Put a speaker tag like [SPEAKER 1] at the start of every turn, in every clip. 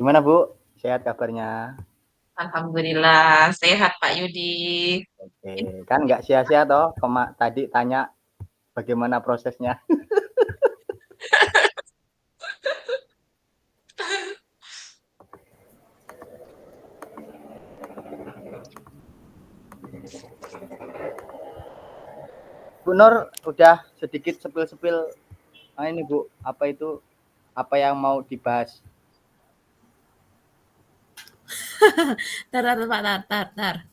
[SPEAKER 1] Gimana Bu? Sehat kabarnya?
[SPEAKER 2] Alhamdulillah sehat Pak Yudi.
[SPEAKER 1] Oke, kan nggak sia-sia toh tadi tanya bagaimana prosesnya. Bu Nur udah sedikit sepil-sepil ini Bu, apa yang mau dibahas?
[SPEAKER 3] Tar, Pak, tar.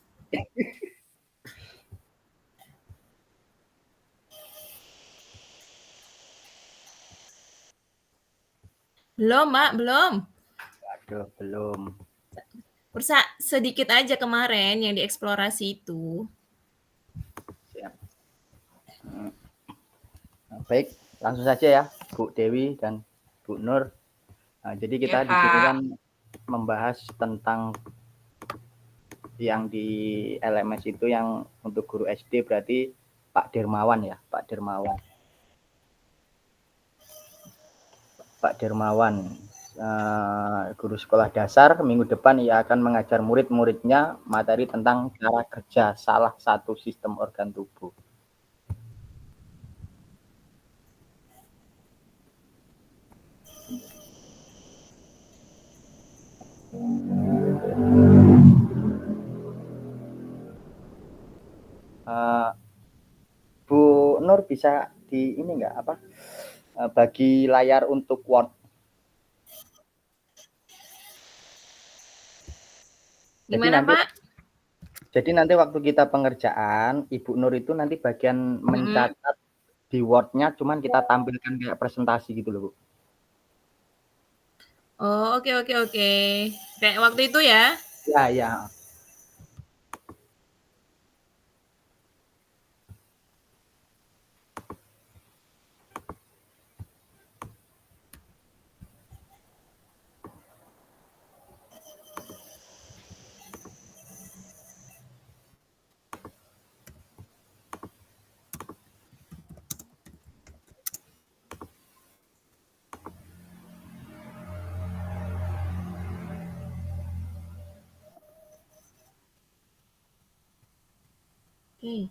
[SPEAKER 3] Belum, Mak, belum.
[SPEAKER 1] Aduh, belum.
[SPEAKER 3] Sedikit aja kemarin yang dieksplorasi itu.
[SPEAKER 1] Siap. Baik, langsung saja ya, Bu Dewi dan Bu Nur. Nah, jadi kita
[SPEAKER 2] Ya
[SPEAKER 1] di sini
[SPEAKER 2] Pak.
[SPEAKER 1] kan membahas tentang yang di LMS itu yang untuk guru SD berarti Pak Dermawan ya, Pak Dermawan. Pak Dermawan, guru sekolah dasar, minggu depan ia akan mengajar murid-muridnya materi tentang cara kerja salah satu sistem organ tubuh. Bu Nur bisa di ini nggak apa bagi layar untuk Word.
[SPEAKER 3] Gimana, Pak?
[SPEAKER 1] Jadi nanti waktu kita pengerjaan, Ibu Nur itu nanti bagian mencatat di Word-nya, cuman kita tampilkan kayak presentasi gitu loh, Bu.
[SPEAKER 3] Oh, oke. Kayak waktu itu ya?
[SPEAKER 1] Ya.
[SPEAKER 3] Oke.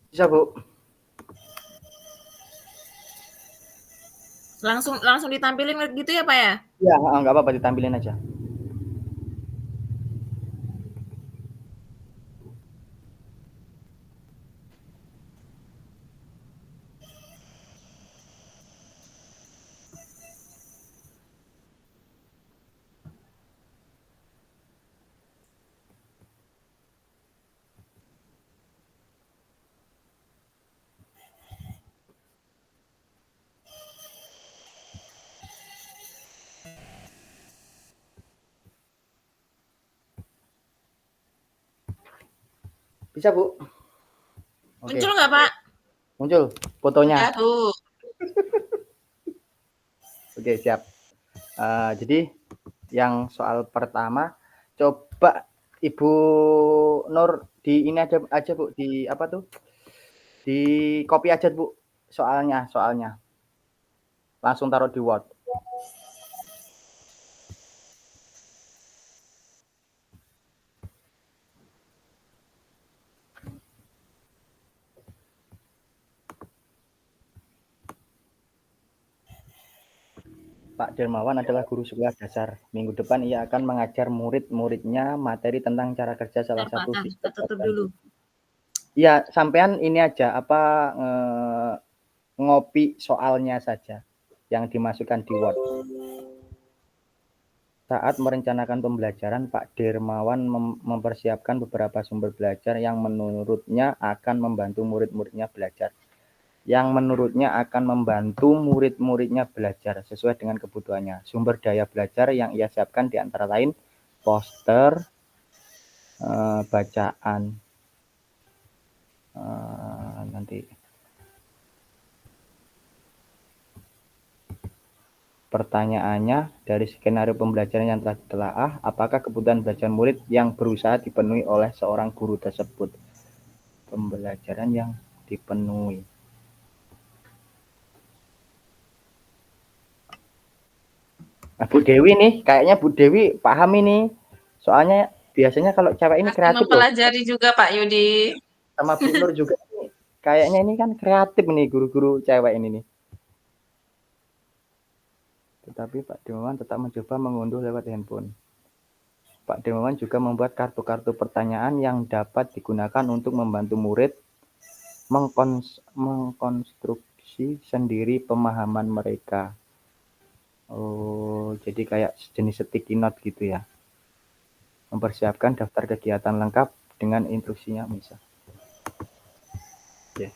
[SPEAKER 1] Bisa, Bu.
[SPEAKER 3] Langsung ditampilin gitu ya, Pak ya?
[SPEAKER 1] Ya, nggak apa-apa ditampilin aja. Bisa, Bu. Oke.
[SPEAKER 3] Muncul nggak, Pak?
[SPEAKER 1] Muncul fotonya.
[SPEAKER 2] Udah Bu.
[SPEAKER 1] Oke, siap. Jadi yang soal pertama, coba Ibu Nur di ini aja Bu, di apa tuh? Di copy aja Bu soalnya. Langsung taruh di Word. Pak Dermawan adalah guru sekolah dasar. Minggu depan ia akan mengajar murid-muridnya materi tentang cara kerja salah satu sistem
[SPEAKER 3] Tutup
[SPEAKER 1] organ
[SPEAKER 3] dulu.
[SPEAKER 1] tubuh. Ya, sampean ini aja ngopi soalnya saja yang dimasukkan di Word. Saat merencanakan pembelajaran, Pak Dermawan mempersiapkan beberapa sumber belajar yang menurutnya akan membantu murid-muridnya belajar. Sesuai dengan kebutuhannya. Sumber daya belajar yang ia siapkan di antara lain poster, bacaan Nanti pertanyaannya, dari skenario pembelajaran yang telah ditelaah, apakah kebutuhan belajar murid yang berusaha dipenuhi oleh seorang guru tersebut? Pembelajaran yang dipenuhi. Nah, Bu Dewi nih, kayaknya Bu Dewi paham ini. Soalnya biasanya kalau cewek ini
[SPEAKER 2] Masih
[SPEAKER 1] kreatif loh.
[SPEAKER 2] mempelajari juga Pak Yudi.
[SPEAKER 1] Sama Bu Nur juga nih. Kayaknya ini kan kreatif nih guru-guru cewek ini nih. Tetapi Pak Dermawan tetap mencoba mengunduh lewat handphone. Pak Dermawan juga membuat kartu-kartu pertanyaan yang dapat digunakan untuk membantu murid mengkonstruksi sendiri pemahaman mereka. Oh, jadi kayak jenis sticky note gitu ya. Mempersiapkan daftar kegiatan lengkap dengan instruksinya misal. Okay.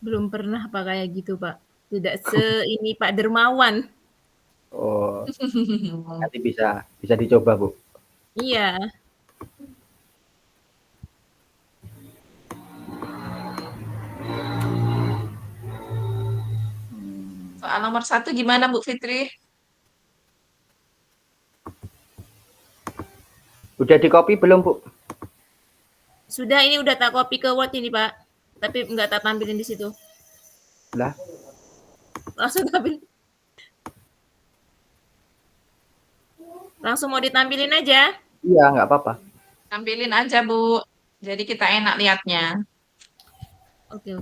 [SPEAKER 3] Belum pernah Pak kayak gitu Pak. Tidak ini Pak Dermawan.
[SPEAKER 1] Oh, nanti bisa dicoba Bu.
[SPEAKER 3] Iya.
[SPEAKER 2] Soal nomor 1 gimana Bu Fitri?
[SPEAKER 1] Udah di copy belum Bu?
[SPEAKER 3] Sudah, ini udah tak copy ke Word ini Pak. Tapi nggak tak tampilin di situ.
[SPEAKER 1] Lah,
[SPEAKER 3] Langsung tampil. Langsung mau ditampilin aja.
[SPEAKER 1] iya nggak apa-apa.
[SPEAKER 2] Tampilin aja Bu. Jadi kita enak lihatnya.
[SPEAKER 3] Oke.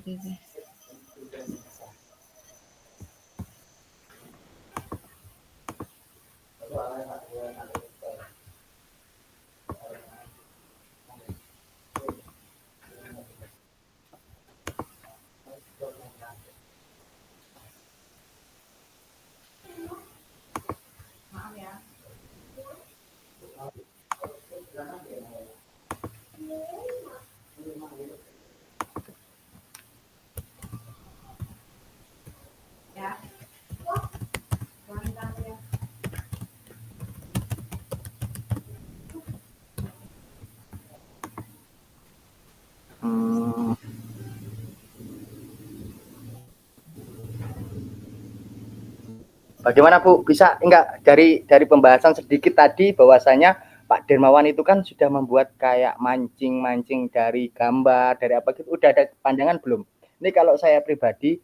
[SPEAKER 1] Bagaimana Bu? Bisa enggak dari pembahasan sedikit tadi bahwasanya Pak Dermawan itu kan sudah membuat kayak mancing-mancing dari gambar, dari apa gitu. Udah ada pandangan belum? Ini kalau saya pribadi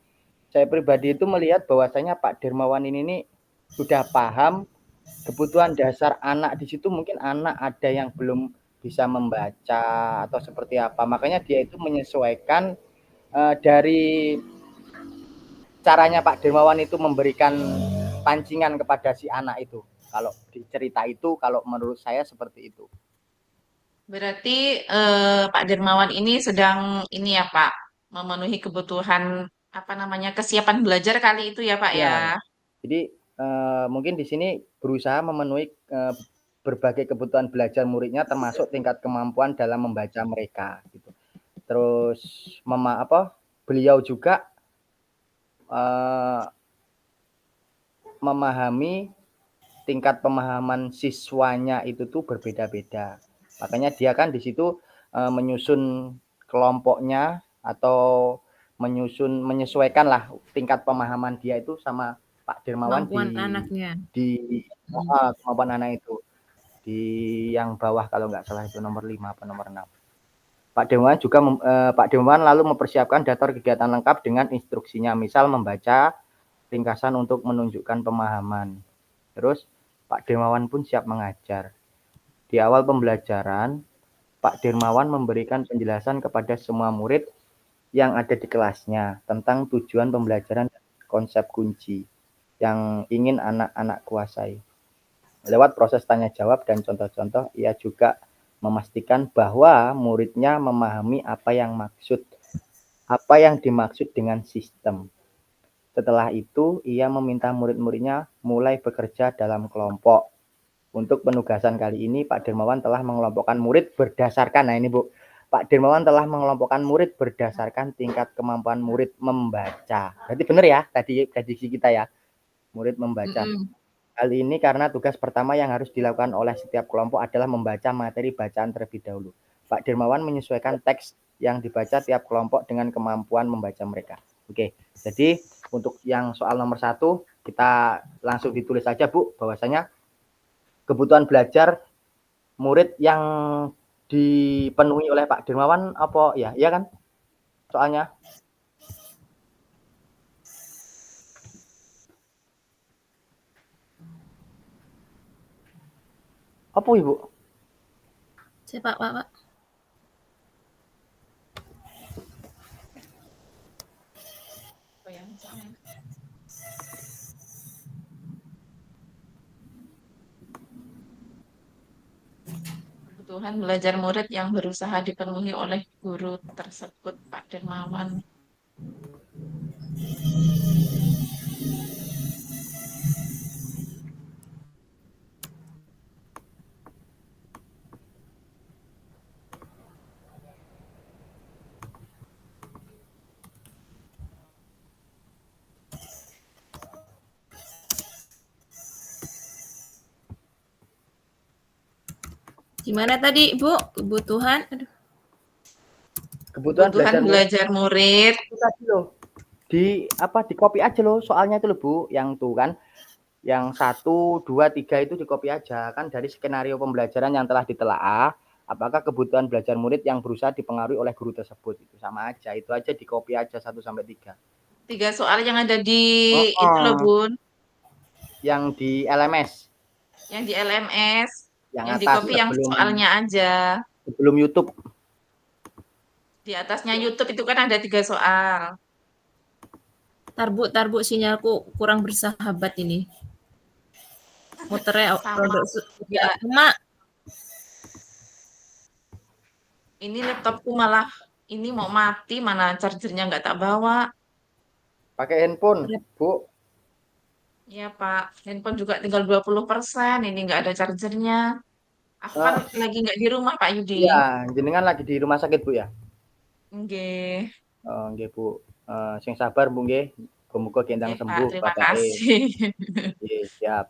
[SPEAKER 1] itu melihat bahwasanya Pak Dermawan ini nih sudah paham kebutuhan dasar anak di situ, mungkin anak ada yang belum bisa membaca atau seperti apa. Makanya dia itu menyesuaikan dari caranya Pak Dermawan itu memberikan pancingan kepada si anak itu. Kalau di cerita itu, kalau menurut saya seperti itu.
[SPEAKER 2] Berarti Pak Dermawan ini sedang ini ya Pak, memenuhi kebutuhan apa namanya kesiapan belajar kali itu ya Pak
[SPEAKER 1] Ya,
[SPEAKER 2] ya.
[SPEAKER 1] jadi mungkin di sini berusaha memenuhi berbagai kebutuhan belajar muridnya, termasuk tingkat kemampuan dalam membaca mereka. Gitu. Terus beliau juga memahami tingkat pemahaman siswanya itu tuh berbeda-beda. Makanya dia kan di situ menyusun kelompoknya atau menyesuaikan lah tingkat pemahaman dia itu sama Pak Dermawan
[SPEAKER 3] Kemampuan anaknya.
[SPEAKER 1] di kemampuan anak itu di yang bawah kalau nggak salah itu nomor 5 atau nomor 6. Pak Dermawan lalu mempersiapkan daftar kegiatan lengkap dengan instruksinya, misal membaca ringkasan untuk menunjukkan pemahaman. Terus Pak Dermawan pun siap mengajar. Di awal pembelajaran, Pak Dermawan memberikan penjelasan kepada semua murid yang ada di kelasnya tentang tujuan pembelajaran dan konsep kunci yang ingin anak-anak kuasai. Lewat proses tanya jawab dan contoh-contoh, ia juga memastikan bahwa muridnya memahami apa yang dimaksud dengan sistem. Setelah itu, ia meminta murid-muridnya mulai bekerja dalam kelompok. Untuk penugasan kali ini, Pak Dermawan telah mengelompokkan murid berdasarkan, nah ini Bu, Pak Dermawan telah mengelompokkan murid berdasarkan tingkat kemampuan murid membaca. Berarti benar ya, tadi prediksi kita ya, murid membaca. Hal ini karena tugas pertama yang harus dilakukan oleh setiap kelompok adalah membaca materi bacaan terlebih dahulu. Pak Dermawan menyesuaikan teks yang dibaca tiap kelompok dengan kemampuan membaca mereka. Oke, jadi untuk yang soal nomor 1 kita langsung ditulis saja Bu, bahwasanya kebutuhan belajar murid yang dipenuhi oleh Pak Dermawan apa ya? Iya kan? Soalnya apa Ibu?
[SPEAKER 3] Saya Pak.
[SPEAKER 2] Apa ya misalnya? Kebutuhan belajar murid yang berusaha dipenuhi oleh guru tersebut, Pak Dermawan.
[SPEAKER 3] Gimana tadi, Bu? Kebutuhan? Aduh.
[SPEAKER 1] Kebutuhan
[SPEAKER 2] belajar murid.
[SPEAKER 1] Itu tadi loh. Di copy aja loh soalnya itu loh Bu, yang tuh kan. Yang 1, 2, 3 itu di copy aja kan dari skenario pembelajaran yang telah ditelaah. Apakah kebutuhan belajar murid yang berusaha dipengaruhi oleh guru tersebut itu sama aja, itu aja di copy aja 1 sampai 3.
[SPEAKER 2] 3 soal yang ada di itu loh Bun.
[SPEAKER 1] Yang di LMS.
[SPEAKER 2] Yang di LMS.
[SPEAKER 1] Yang
[SPEAKER 2] di
[SPEAKER 1] atas
[SPEAKER 2] copy yang soalnya aja.
[SPEAKER 1] Sebelum YouTube.
[SPEAKER 2] Di atasnya YouTube itu kan ada 3 soal.
[SPEAKER 3] Tar Bu, sinyalku kurang bersahabat ini. Muternya produk
[SPEAKER 2] ya.
[SPEAKER 3] Mak.
[SPEAKER 2] Ini laptopku malah ini mau mati, mana chargernya nggak tak bawa.
[SPEAKER 1] Pakai handphone, Bu.
[SPEAKER 2] Iya Pak, handphone juga tinggal 20%, ini nggak ada chargernya. Aku kan lagi nggak di rumah Pak Yudi.
[SPEAKER 1] Iya, jenengan lagi di rumah sakit Bu ya?
[SPEAKER 2] Nggih.
[SPEAKER 1] Nggih Bu. Sing sabar Bu nggih. Muga-muga gendang sembuh
[SPEAKER 2] Pak, terima kasih.
[SPEAKER 1] Nggih, siap.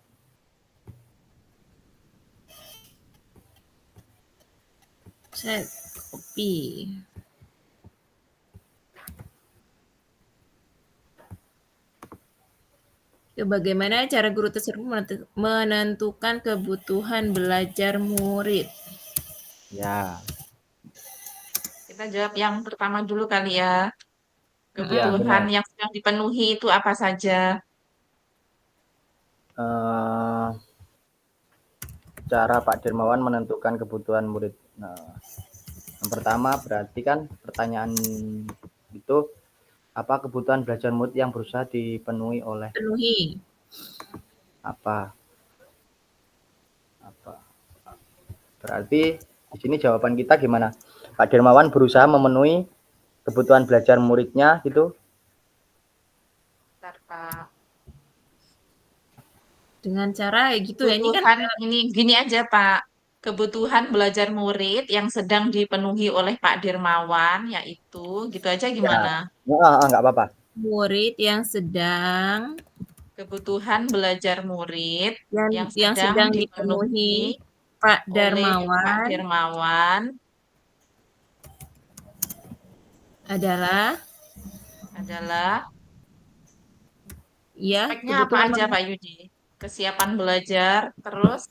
[SPEAKER 3] Saya copy. Bagaimana cara guru tersebut menentukan kebutuhan belajar murid?
[SPEAKER 2] Ya. Kita jawab yang pertama dulu kali ya. Kebutuhan yang sedang dipenuhi itu apa saja?
[SPEAKER 1] Cara Pak Dermawan menentukan kebutuhan murid. Nah, yang pertama berarti kan pertanyaan itu apa kebutuhan belajar murid yang berusaha dipenuhi oleh apa berarti di sini jawaban kita gimana? Pak Dermawan berusaha memenuhi kebutuhan belajar muridnya gitu.
[SPEAKER 2] Bentar, Pak.
[SPEAKER 3] Dengan cara gitu ya,
[SPEAKER 2] ini kan ini gini aja Pak. Kebutuhan belajar murid yang sedang dipenuhi oleh Pak Dermawan, yaitu gitu aja gimana?
[SPEAKER 1] Ya, nggak apa-apa.
[SPEAKER 3] Murid yang sedang
[SPEAKER 2] kebutuhan belajar murid yang
[SPEAKER 3] sedang dipenuhi Pak Dermawan adalah ya,
[SPEAKER 2] speknya apa aja Pak Yudi? Kesiapan belajar, terus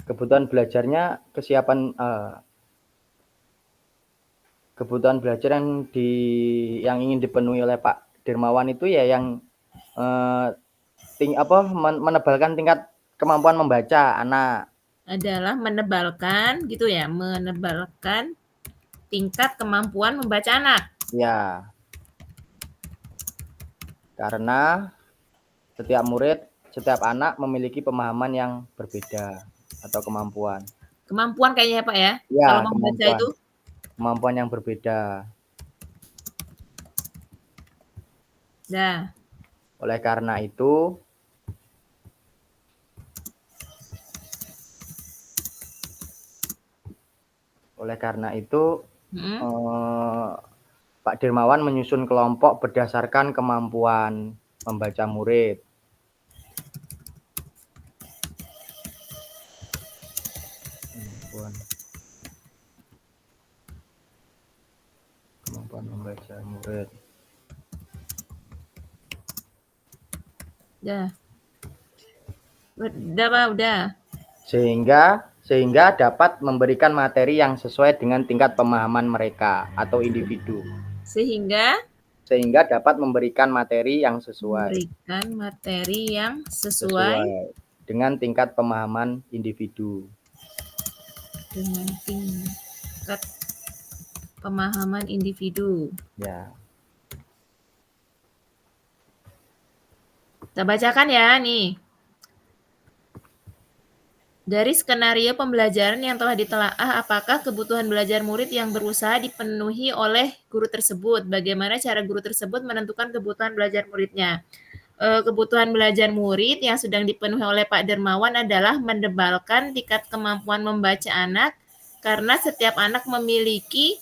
[SPEAKER 1] kebutuhan belajarnya kesiapan kebutuhan belajar yang ingin dipenuhi oleh Pak Dermawan itu ya yang menebalkan tingkat kemampuan membaca anak.
[SPEAKER 3] Adalah menebalkan gitu ya, menebalkan tingkat kemampuan membaca anak.
[SPEAKER 1] Ya. Karena setiap murid, setiap anak memiliki pemahaman yang berbeda atau kemampuan.
[SPEAKER 3] Kemampuan kayaknya Pak ya?
[SPEAKER 1] Ya,
[SPEAKER 3] kalau membaca itu
[SPEAKER 1] kemampuan yang berbeda.
[SPEAKER 3] Nah,
[SPEAKER 1] oleh karena itu Pak Dermawan menyusun kelompok berdasarkan kemampuan membaca murid. Kemampuan membaca murid.
[SPEAKER 3] Udah. Udah, Pak, udah.
[SPEAKER 1] Sehingga dapat memberikan materi yang sesuai dengan tingkat pemahaman mereka atau individu.
[SPEAKER 3] Sehingga
[SPEAKER 1] Dapat memberikan materi yang sesuai dengan tingkat pemahaman individu. Ya.
[SPEAKER 3] Kita bacakan ya nih. Dari skenario pembelajaran yang telah ditelaah, apakah kebutuhan belajar murid yang berusaha dipenuhi oleh guru tersebut? Bagaimana cara guru tersebut menentukan kebutuhan belajar muridnya? Kebutuhan belajar murid yang sedang dipenuhi oleh Pak Dermawan adalah mendebalkan tingkat kemampuan membaca anak, karena setiap anak memiliki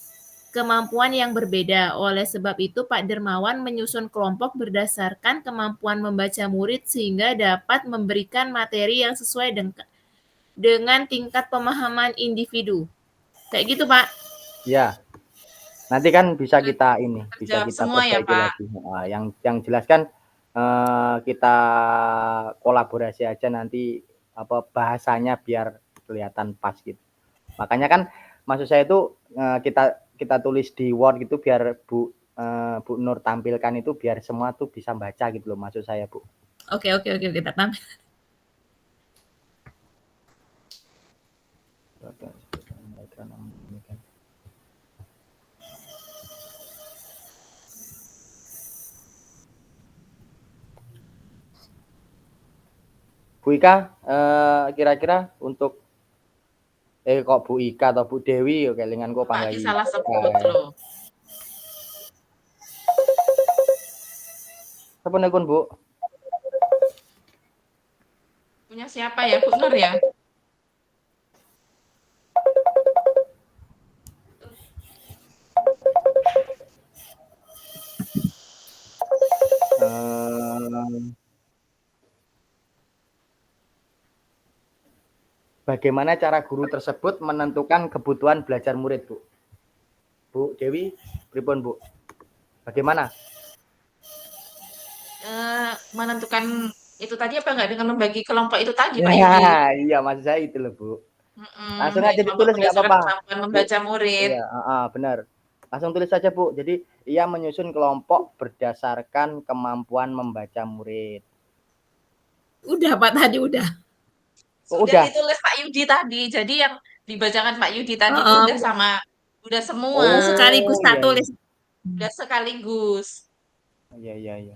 [SPEAKER 3] kemampuan yang berbeda. Oleh sebab itu, Pak Dermawan menyusun kelompok berdasarkan kemampuan membaca murid sehingga dapat memberikan materi yang sesuai dengan tingkat pemahaman individu. Kayak gitu, Pak.
[SPEAKER 1] Ya. Nanti kan bisa kita
[SPEAKER 2] semua ya,
[SPEAKER 1] perbaiki
[SPEAKER 2] Pak.
[SPEAKER 1] lagi. Nah, yang jelas kan kita kolaborasi aja nanti bahasanya biar kelihatan pas gitu. Makanya kan maksud saya itu kita tulis di Word gitu biar Bu Nur tampilkan itu biar semua tuh bisa baca gitu loh maksud saya, Bu.
[SPEAKER 3] Oke, kita tampil.
[SPEAKER 1] Bu Ika, kira-kira untuk kok Bu Ika atau Bu Dewi ya kelingan kok
[SPEAKER 2] Pak,
[SPEAKER 1] panggai.
[SPEAKER 2] salah sebut loh.
[SPEAKER 1] Sapunipun, Bu?
[SPEAKER 2] Punya siapa ya, Bu Nur ya?
[SPEAKER 1] Bagaimana cara guru tersebut menentukan kebutuhan belajar murid, Bu? Bu Dewi, pripun, Bu? Bagaimana?
[SPEAKER 2] Menentukan itu tadi apa enggak dengan membagi kelompok itu tadi, Pak
[SPEAKER 1] Ya,
[SPEAKER 2] Yudi?
[SPEAKER 1] iya maksud saya itu loh, Bu. Langsung
[SPEAKER 2] Bagi
[SPEAKER 1] aja
[SPEAKER 2] kelompok
[SPEAKER 1] ditulis nggak
[SPEAKER 2] berdasarkan
[SPEAKER 1] apa-apa.
[SPEAKER 2] kemampuan membaca murid.
[SPEAKER 1] Iya, benar. Langsung tulis saja, Bu. Jadi, ia menyusun kelompok berdasarkan kemampuan membaca murid.
[SPEAKER 3] Udah, Pak, tadi udah.
[SPEAKER 2] Sudah ditulis Pak Yudi tadi. Jadi yang dibacakan Pak Yudi tadi itu udah semua.
[SPEAKER 3] Sekaligus tak tulis.
[SPEAKER 2] Udah sekaligus.
[SPEAKER 1] Iya.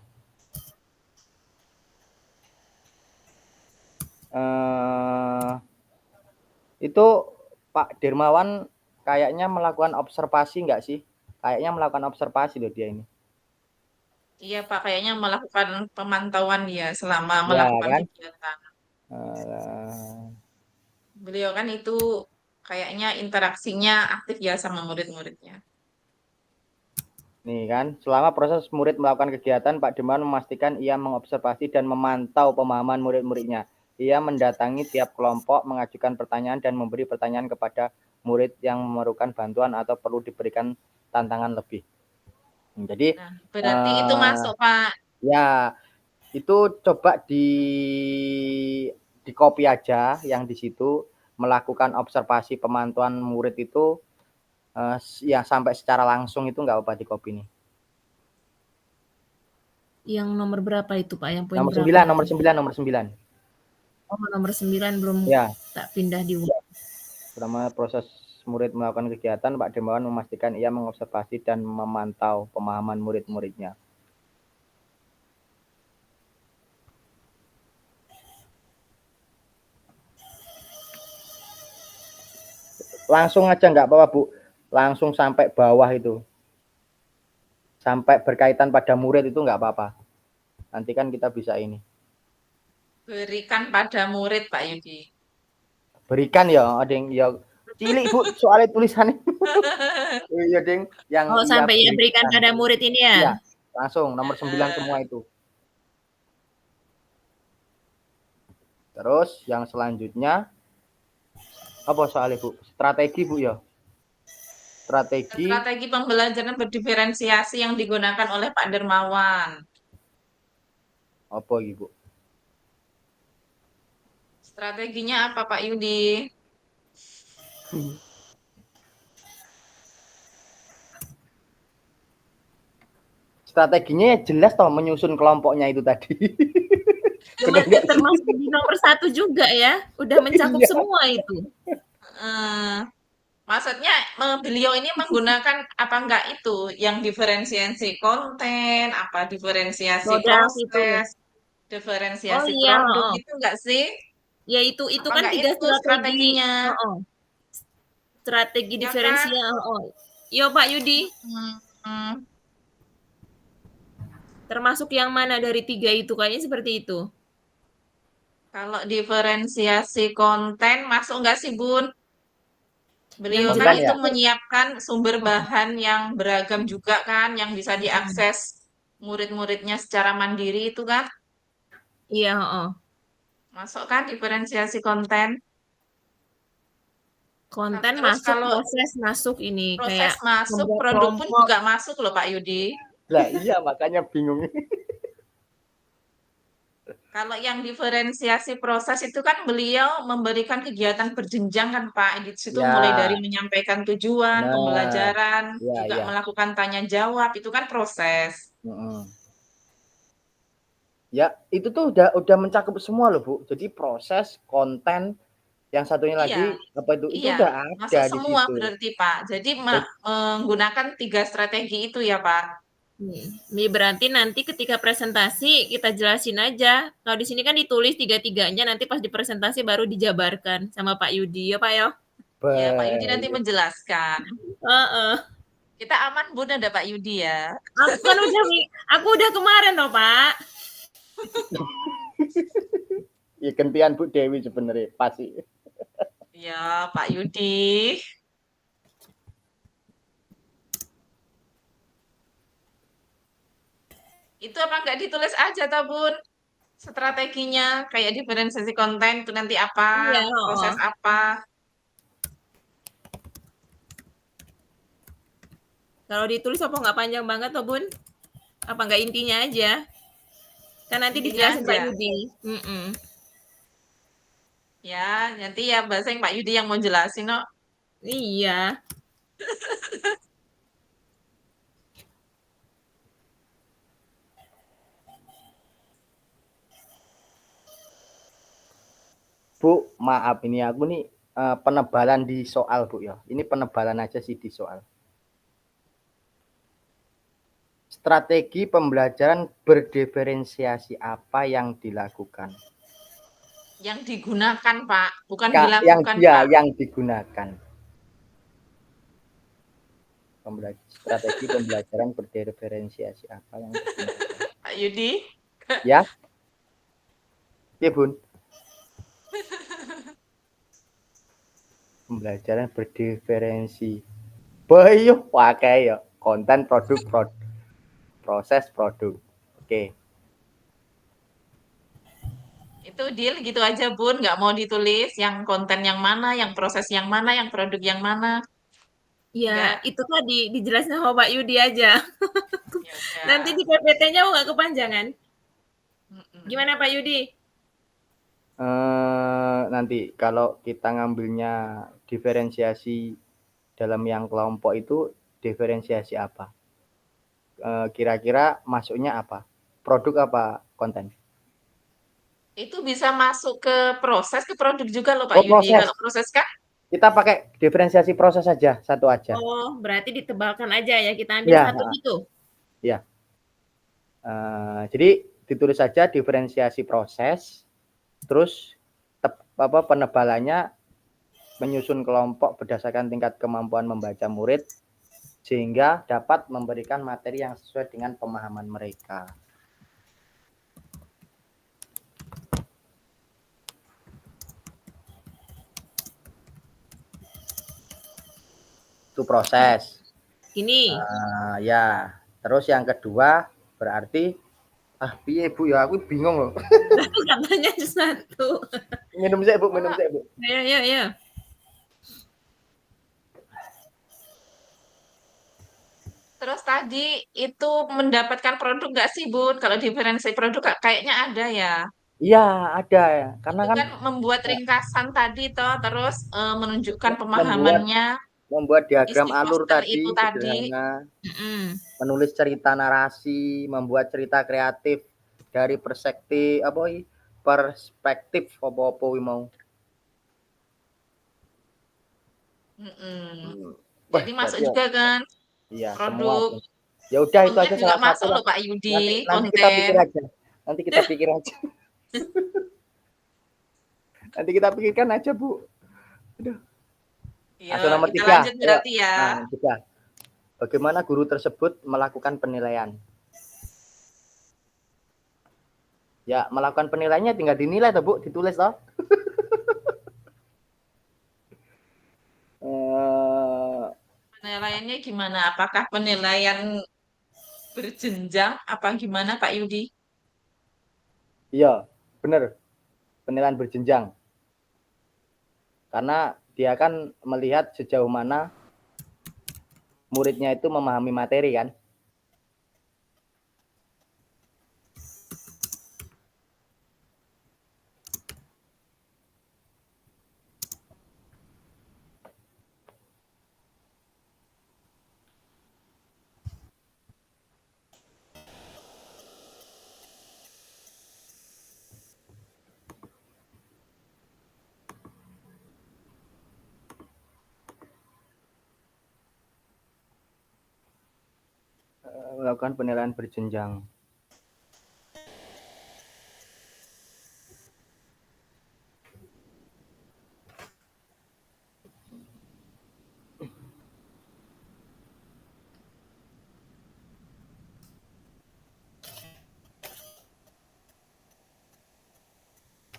[SPEAKER 1] Itu Pak Dermawan kayaknya melakukan observasi nggak sih? Kayaknya melakukan observasi loh dia ini.
[SPEAKER 2] Iya Pak, kayaknya melakukan pemantauan ya selama melakukan kegiatan. Beliau kan itu kayaknya interaksinya aktif ya sama murid-muridnya.
[SPEAKER 1] Nih kan, selama proses murid melakukan kegiatan, Pak Dermawan memastikan ia mengobservasi dan memantau pemahaman murid-muridnya. Ia mendatangi tiap kelompok, mengajukan pertanyaan dan memberi pertanyaan kepada murid yang memerlukan bantuan atau perlu diberikan tantangan lebih. Jadi,
[SPEAKER 2] berarti itu masuk, Pak.
[SPEAKER 1] Ya, itu coba di copy aja yang di situ, melakukan observasi pemantauan murid itu ya sampai secara langsung itu nggak apa-apa di copy nih.
[SPEAKER 3] Yang nomor berapa itu, Pak? Yang poin
[SPEAKER 1] nomor
[SPEAKER 3] berapa?
[SPEAKER 1] 9.
[SPEAKER 3] Oh, nomor 9 belum tak pindah di Word.
[SPEAKER 1] Selama proses murid melakukan kegiatan, Pak Dermawan memastikan ia mengobservasi dan memantau pemahaman murid-muridnya. Langsung aja nggak apa-apa, Bu. Langsung sampai bawah itu. Sampai berkaitan pada murid itu nggak apa-apa. Nanti kan kita bisa ini.
[SPEAKER 2] Berikan pada murid, Pak Yudi.
[SPEAKER 1] Berikan ya, ada yang ya Cilik, Bu, soalnya tulisannya. Iya, Ding, yang
[SPEAKER 3] Oh,
[SPEAKER 1] ia
[SPEAKER 3] sampai ia berikan pada murid ini ya?
[SPEAKER 1] Iya, langsung nomor 9 semua itu. Terus yang selanjutnya apa soalnya, Bu? Strategi, Bu, ya?
[SPEAKER 2] Strategi pembelajaran berdiferensiasi yang digunakan oleh Pak Dermawan.
[SPEAKER 1] Apa Bu?
[SPEAKER 2] Strateginya apa Pak Yudi?
[SPEAKER 1] Strateginya ya jelas toh, menyusun kelompoknya itu tadi. Benar nggak sih?
[SPEAKER 3] Termasuk di nomor 1 juga ya, udah mencakup
[SPEAKER 1] Iya.
[SPEAKER 3] semua itu.
[SPEAKER 2] Maksudnya beliau ini menggunakan apa enggak itu yang diferensiasi konten, apa diferensiasi
[SPEAKER 3] Produk itu.
[SPEAKER 2] proses,
[SPEAKER 3] Oh
[SPEAKER 2] diferensiasi
[SPEAKER 3] iya,
[SPEAKER 2] produk itu enggak sih?
[SPEAKER 3] ya itu
[SPEAKER 2] Apa
[SPEAKER 3] kan
[SPEAKER 2] enggak
[SPEAKER 3] 3
[SPEAKER 2] itu
[SPEAKER 3] strategi.
[SPEAKER 2] strateginya?
[SPEAKER 3] Strategi
[SPEAKER 2] Ya
[SPEAKER 3] diferensial. Yo Pak Yudi,
[SPEAKER 2] kan?
[SPEAKER 3] termasuk yang mana dari 3 itu? Kayaknya seperti itu.
[SPEAKER 2] Kalau diferensiasi konten masuk nggak sih Bun? Beliau
[SPEAKER 3] Yang
[SPEAKER 2] kan
[SPEAKER 3] jelas
[SPEAKER 2] itu
[SPEAKER 1] ya.
[SPEAKER 2] menyiapkan sumber bahan yang beragam juga kan, yang bisa
[SPEAKER 3] Mm-mm.
[SPEAKER 2] diakses murid-muridnya secara mandiri itu kan?
[SPEAKER 3] Iya,
[SPEAKER 2] Masuk kan diferensiasi konten?
[SPEAKER 3] konten
[SPEAKER 2] Terus
[SPEAKER 3] masuk,
[SPEAKER 2] kalau
[SPEAKER 3] proses masuk ini
[SPEAKER 2] proses
[SPEAKER 3] kayak
[SPEAKER 2] masuk,
[SPEAKER 3] membuat
[SPEAKER 2] produk pun
[SPEAKER 3] kelompok.
[SPEAKER 2] juga masuk loh Pak Yudi.
[SPEAKER 1] Lah iya, makanya bingung.
[SPEAKER 2] Kalau yang diferensiasi proses itu kan beliau memberikan kegiatan berjenjang kan Pak. Di situ mulai dari
[SPEAKER 1] Ya,
[SPEAKER 2] menyampaikan tujuan,
[SPEAKER 1] benar.
[SPEAKER 2] pembelajaran,
[SPEAKER 1] Ya,
[SPEAKER 2] juga
[SPEAKER 1] ya.
[SPEAKER 2] melakukan tanya jawab, itu kan proses.
[SPEAKER 1] Ya, itu tuh udah mencakup semua loh, Bu. Jadi proses, konten, yang satunya
[SPEAKER 2] Iya,
[SPEAKER 1] lagi apa itu? Itu
[SPEAKER 2] iya,
[SPEAKER 1] udah ada
[SPEAKER 2] masuk
[SPEAKER 1] di
[SPEAKER 2] semua
[SPEAKER 1] situ.
[SPEAKER 2] berarti Pak. Jadi menggunakan 3 strategi itu ya Pak.
[SPEAKER 3] Ini berarti nanti ketika presentasi kita jelasin aja. Kalau di sini kan ditulis 3-3-nya, nanti pas di presentasi baru dijabarkan sama Pak Yudi ya Pak ya.
[SPEAKER 2] Ya, Pak Yudi nanti menjelaskan.
[SPEAKER 3] Heeh.
[SPEAKER 2] Kita aman Bun ada Pak Yudi ya.
[SPEAKER 3] Aku udah kemarin loh Pak.
[SPEAKER 1] Ya gantian Bu Dewi sebenarnya pasti.
[SPEAKER 2] Ya, Pak Yudi. Itu apa nggak ditulis aja toh Bun? Strateginya kayak diferensiasi konten itu nanti apa,
[SPEAKER 3] Iya,
[SPEAKER 2] proses apa.
[SPEAKER 3] Kalau ditulis apa nggak panjang banget toh Bun? Apa nggak intinya aja? Kan nanti
[SPEAKER 2] Intinya
[SPEAKER 3] dijelasin Pak
[SPEAKER 2] aja.
[SPEAKER 3] Yudi.
[SPEAKER 2] Ya, nanti ya bahasa yang Pak Yudi yang mau jelasin no.
[SPEAKER 3] Iya.
[SPEAKER 1] Bu, maaf ini aku nih penebalan di soal Bu ya. Ini penebalan aja sih di soal. Strategi pembelajaran berdiferensiasi apa yang dilakukan?
[SPEAKER 2] Yang digunakan Pak, bukan
[SPEAKER 1] Yang
[SPEAKER 2] dilakukan Pak.
[SPEAKER 1] yang digunakan. Strategi pembelajaran berdiferensiasi apa yang digunakan?
[SPEAKER 2] Pak Yudi.
[SPEAKER 1] Ya. Iya Bun. Pembelajaran berdiferensi. Bayo pakai ya konten produk proses produk. Oke.
[SPEAKER 2] Itu deal gitu aja Bun, nggak mau ditulis yang konten yang mana, yang proses yang mana, yang produk yang mana.
[SPEAKER 3] Ya,
[SPEAKER 2] Enggak.
[SPEAKER 3] itu tadi dijelasin sama Pak Yudi aja.
[SPEAKER 2] Ya udah.
[SPEAKER 3] Nanti di PPT-nya nggak kepanjangan. Gimana Pak Yudi?
[SPEAKER 1] Nanti kalau kita ngambilnya diferensiasi dalam yang kelompok itu diferensiasi apa? Kira-kira masuknya apa? Produk apa konten?
[SPEAKER 2] Itu bisa masuk ke proses, ke produk juga loh Pak
[SPEAKER 1] Oh,
[SPEAKER 2] Yudi.
[SPEAKER 1] proses.
[SPEAKER 2] Kalau proses kan?
[SPEAKER 1] Kita pakai diferensiasi proses saja, satu aja.
[SPEAKER 3] Oh, berarti ditebalkan aja ya. Kita ambil
[SPEAKER 1] Ya,
[SPEAKER 3] satu gitu.
[SPEAKER 1] ya. Jadi ditulis saja diferensiasi proses, terus penebalannya menyusun kelompok berdasarkan tingkat kemampuan membaca murid sehingga dapat memberikan materi yang sesuai dengan pemahaman mereka. itu proses.
[SPEAKER 3] Ini.
[SPEAKER 1] Ya, terus yang kedua berarti piye Bu ya, aku bingung loh.
[SPEAKER 3] Katanya satu.
[SPEAKER 1] Minum saya Bu, minum saya Bu.
[SPEAKER 3] Ya.
[SPEAKER 2] Terus tadi itu mendapatkan produk nggak sih, Bun? Kalau diferensi produk kayaknya ada ya.
[SPEAKER 1] Iya, ada ya. Karena
[SPEAKER 2] Itu
[SPEAKER 1] kan
[SPEAKER 2] kan membuat ringkasan tadi toh, terus menunjukkan
[SPEAKER 1] membuat
[SPEAKER 2] pemahamannya,
[SPEAKER 1] diagram
[SPEAKER 2] isi
[SPEAKER 1] alur
[SPEAKER 2] poster itu
[SPEAKER 1] tadi
[SPEAKER 2] tadi.
[SPEAKER 1] sederhana,
[SPEAKER 3] Mm-mm.
[SPEAKER 1] menulis cerita narasi, membuat cerita kreatif dari perspektif apa mau. Wah,
[SPEAKER 2] Jadi masuk
[SPEAKER 1] berarti ya,
[SPEAKER 2] juga kan
[SPEAKER 1] iya semua.
[SPEAKER 2] produk.
[SPEAKER 1] Ya udah itu
[SPEAKER 2] Konten
[SPEAKER 1] aja
[SPEAKER 2] juga
[SPEAKER 1] salah satu
[SPEAKER 2] masuk
[SPEAKER 1] lah.
[SPEAKER 2] loh Pak Yudi,
[SPEAKER 1] Nanti kita pikir
[SPEAKER 2] konten.
[SPEAKER 1] aja. Nanti kita pikir aja. Nanti kita pikirkan aja Bu. Aduh.
[SPEAKER 2] Iya,
[SPEAKER 1] Asal nomor
[SPEAKER 2] kita
[SPEAKER 1] 3.
[SPEAKER 2] lanjut berarti ya.
[SPEAKER 1] Nah, 3. Bagaimana guru tersebut melakukan penilaian? Ya, melakukan penilaiannya tinggal dinilai toh, Bu, ditulis toh.
[SPEAKER 2] Penilaiannya gimana? Apakah penilaian berjenjang apa gimana Pak Yudi?
[SPEAKER 1] Iya, benar. Penilaian berjenjang. Karena dia kan melihat sejauh mana muridnya itu memahami materi kan. Melakukan penilaian berjenjang.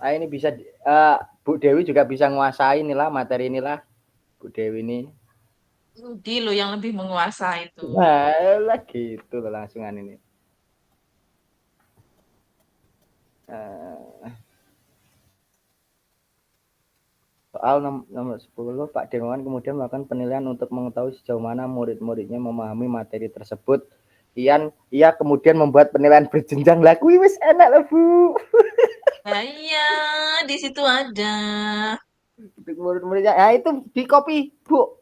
[SPEAKER 1] Ini bisa Bu Dewi juga bisa menguasai inilah materi inilah. Bu Dewi ini.
[SPEAKER 2] Yudi lo yang lebih menguasai itu.
[SPEAKER 1] Nah, gitu loh langsungan ini. Soal nomor 10, Pak Dermawan kemudian melakukan penilaian untuk mengetahui sejauh mana murid-muridnya memahami materi tersebut. Ia kemudian membuat penilaian berjenjang. Lah kuwi wis enak lah Bu.
[SPEAKER 2] Nah, iya, di situ ada.
[SPEAKER 1] Untuk murid-muridnya. Nah, itu di copy, Bu.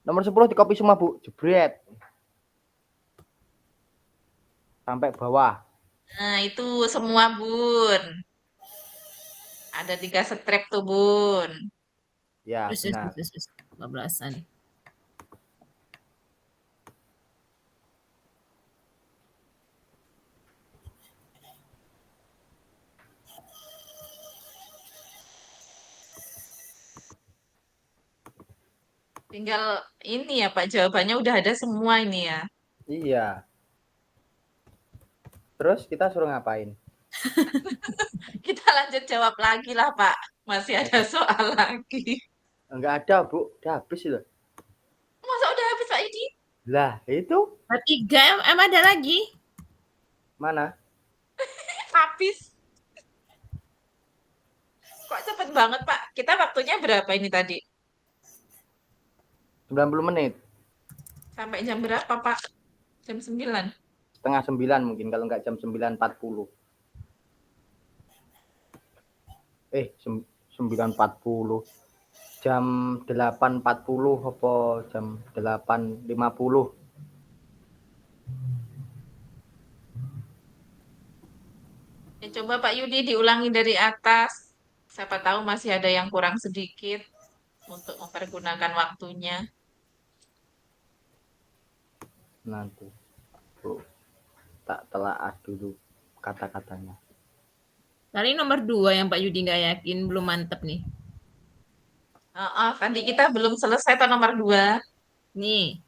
[SPEAKER 1] Nomor 10 di copy semua, Bu. Jebret. Sampai bawah.
[SPEAKER 2] Nah, itu semua, Bun. Ada 3 strip tuh, Bun.
[SPEAKER 1] Ya, benar.
[SPEAKER 3] 15-an.
[SPEAKER 2] Tinggal ini ya, Pak, jawabannya udah ada semua ini ya.
[SPEAKER 1] Iya. Terus kita suruh ngapain?
[SPEAKER 2] Kita lanjut jawab lagi lah, Pak. Masih ada soal lagi.
[SPEAKER 1] Enggak ada, Bu. Udah habis loh.
[SPEAKER 2] Masa udah habis, Pak Idi?
[SPEAKER 1] Lah, itu
[SPEAKER 3] 3 ada lagi.
[SPEAKER 1] mana?
[SPEAKER 2] Habis. Kok cepet banget, Pak? Kita waktunya berapa ini tadi?
[SPEAKER 1] 90 menit.
[SPEAKER 2] Sampai jam berapa, Pak? Jam 9.
[SPEAKER 1] Setengah 9 mungkin kalau enggak jam 9.40. 9.40. Jam 8.40 apa jam 8.50.
[SPEAKER 2] Ya, coba Pak Yudi diulangi dari atas. Siapa tahu masih ada yang kurang sedikit untuk mempergunakan waktunya.
[SPEAKER 1] Nanti Bu, tak telaah dulu kata-katanya.
[SPEAKER 3] Tadi nomor 2 yang Pak Yudi nggak yakin, belum mantep nih.
[SPEAKER 2] Tadi kita belum selesai atau nomor 2.
[SPEAKER 3] Nih.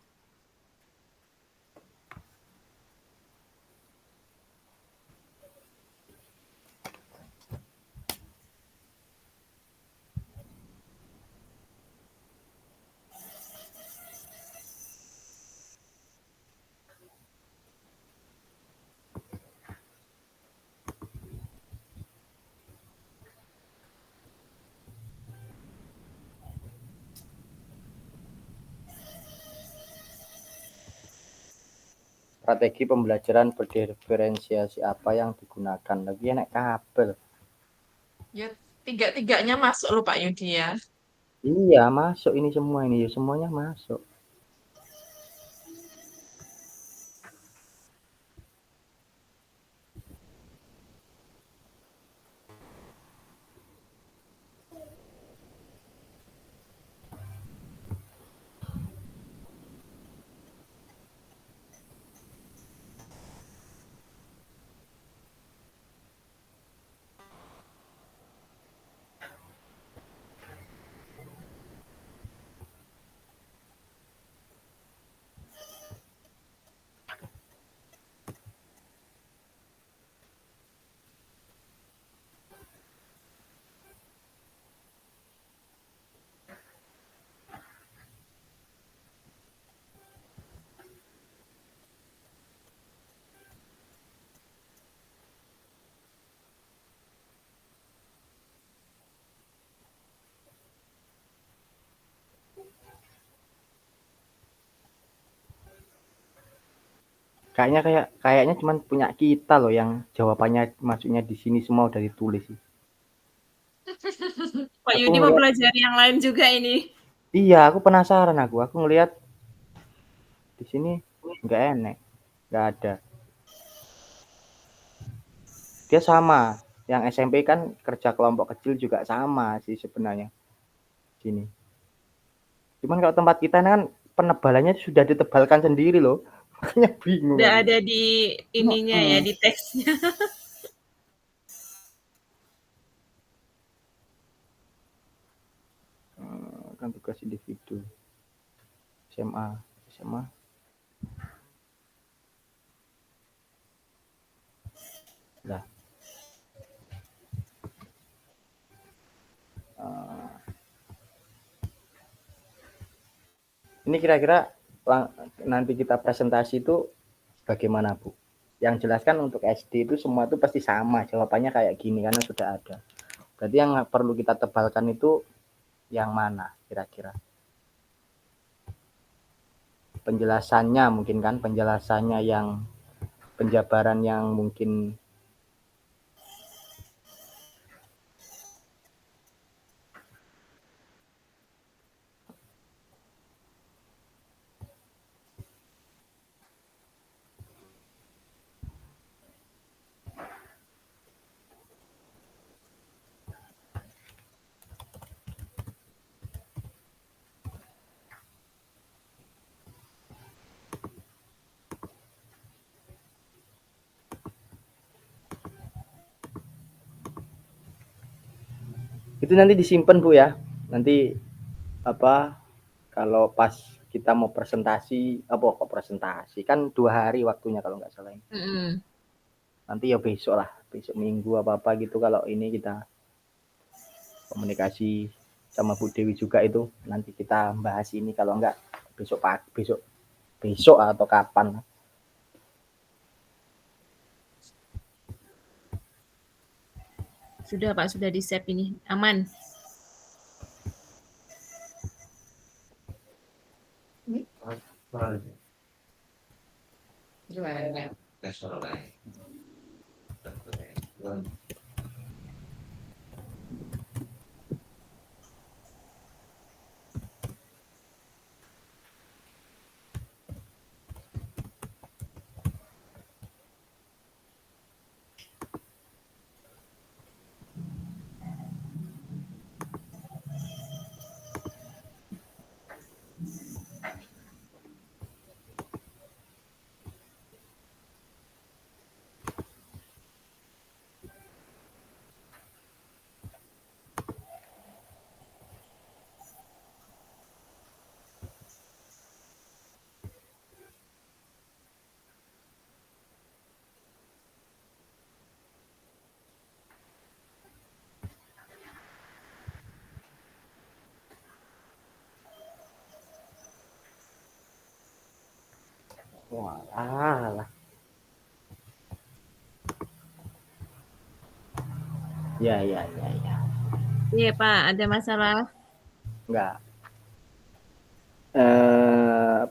[SPEAKER 1] strategi pembelajaran berdiferensiasi apa yang digunakan. Lagi enak kabel.
[SPEAKER 2] Ya, tiga-tiganya masuk loh Pak Yudi ya.
[SPEAKER 1] Iya, masuk ini semua ini. Ya, semuanya masuk. Kayaknya cuman punya kita loh yang jawabannya maksudnya di sini semua udah ditulis.
[SPEAKER 3] Pak
[SPEAKER 1] Aku
[SPEAKER 3] Yudi
[SPEAKER 1] ngeliat,
[SPEAKER 3] mempelajari yang lain juga ini.
[SPEAKER 1] iya, aku penasaran aku ngelihat di sini nggak enak, nggak ada. Dia sama, yang SMP kan kerja kelompok kecil juga sama sih sebenarnya sini. Cuman kalau tempat kita kan penebalannya sudah ditebalkan sendiri loh, makanya bingung
[SPEAKER 3] Udah
[SPEAKER 1] aku.
[SPEAKER 3] ada di ininya ya, di teksnya.
[SPEAKER 1] Kan tugas individu. SMA. Lah. Ini kira-kira nanti kita presentasi itu bagaimana, Bu? Yang jelaskan untuk SD itu semua itu pasti sama, jawabannya kayak gini karena sudah ada. Berarti yang perlu kita tebalkan itu yang mana kira-kira? Penjelasannya mungkin kan, penjelasannya yang penjabaran yang mungkin itu nanti disimpan, Bu ya. Nanti apa kalau pas kita mau presentasi, kok presentasi kan 2 hari waktunya kalau nggak salah ini. Nanti ya besok minggu apa gitu kalau ini kita komunikasi sama Bu Dewi juga itu nanti kita bahas ini kalau enggak besok atau kapan.
[SPEAKER 3] Sudah Pak, sudah di-save ini. Aman.
[SPEAKER 2] Gimana?
[SPEAKER 1] Wah, alah. Ya.
[SPEAKER 3] Iya Pak, ada masalah.
[SPEAKER 1] Enggak.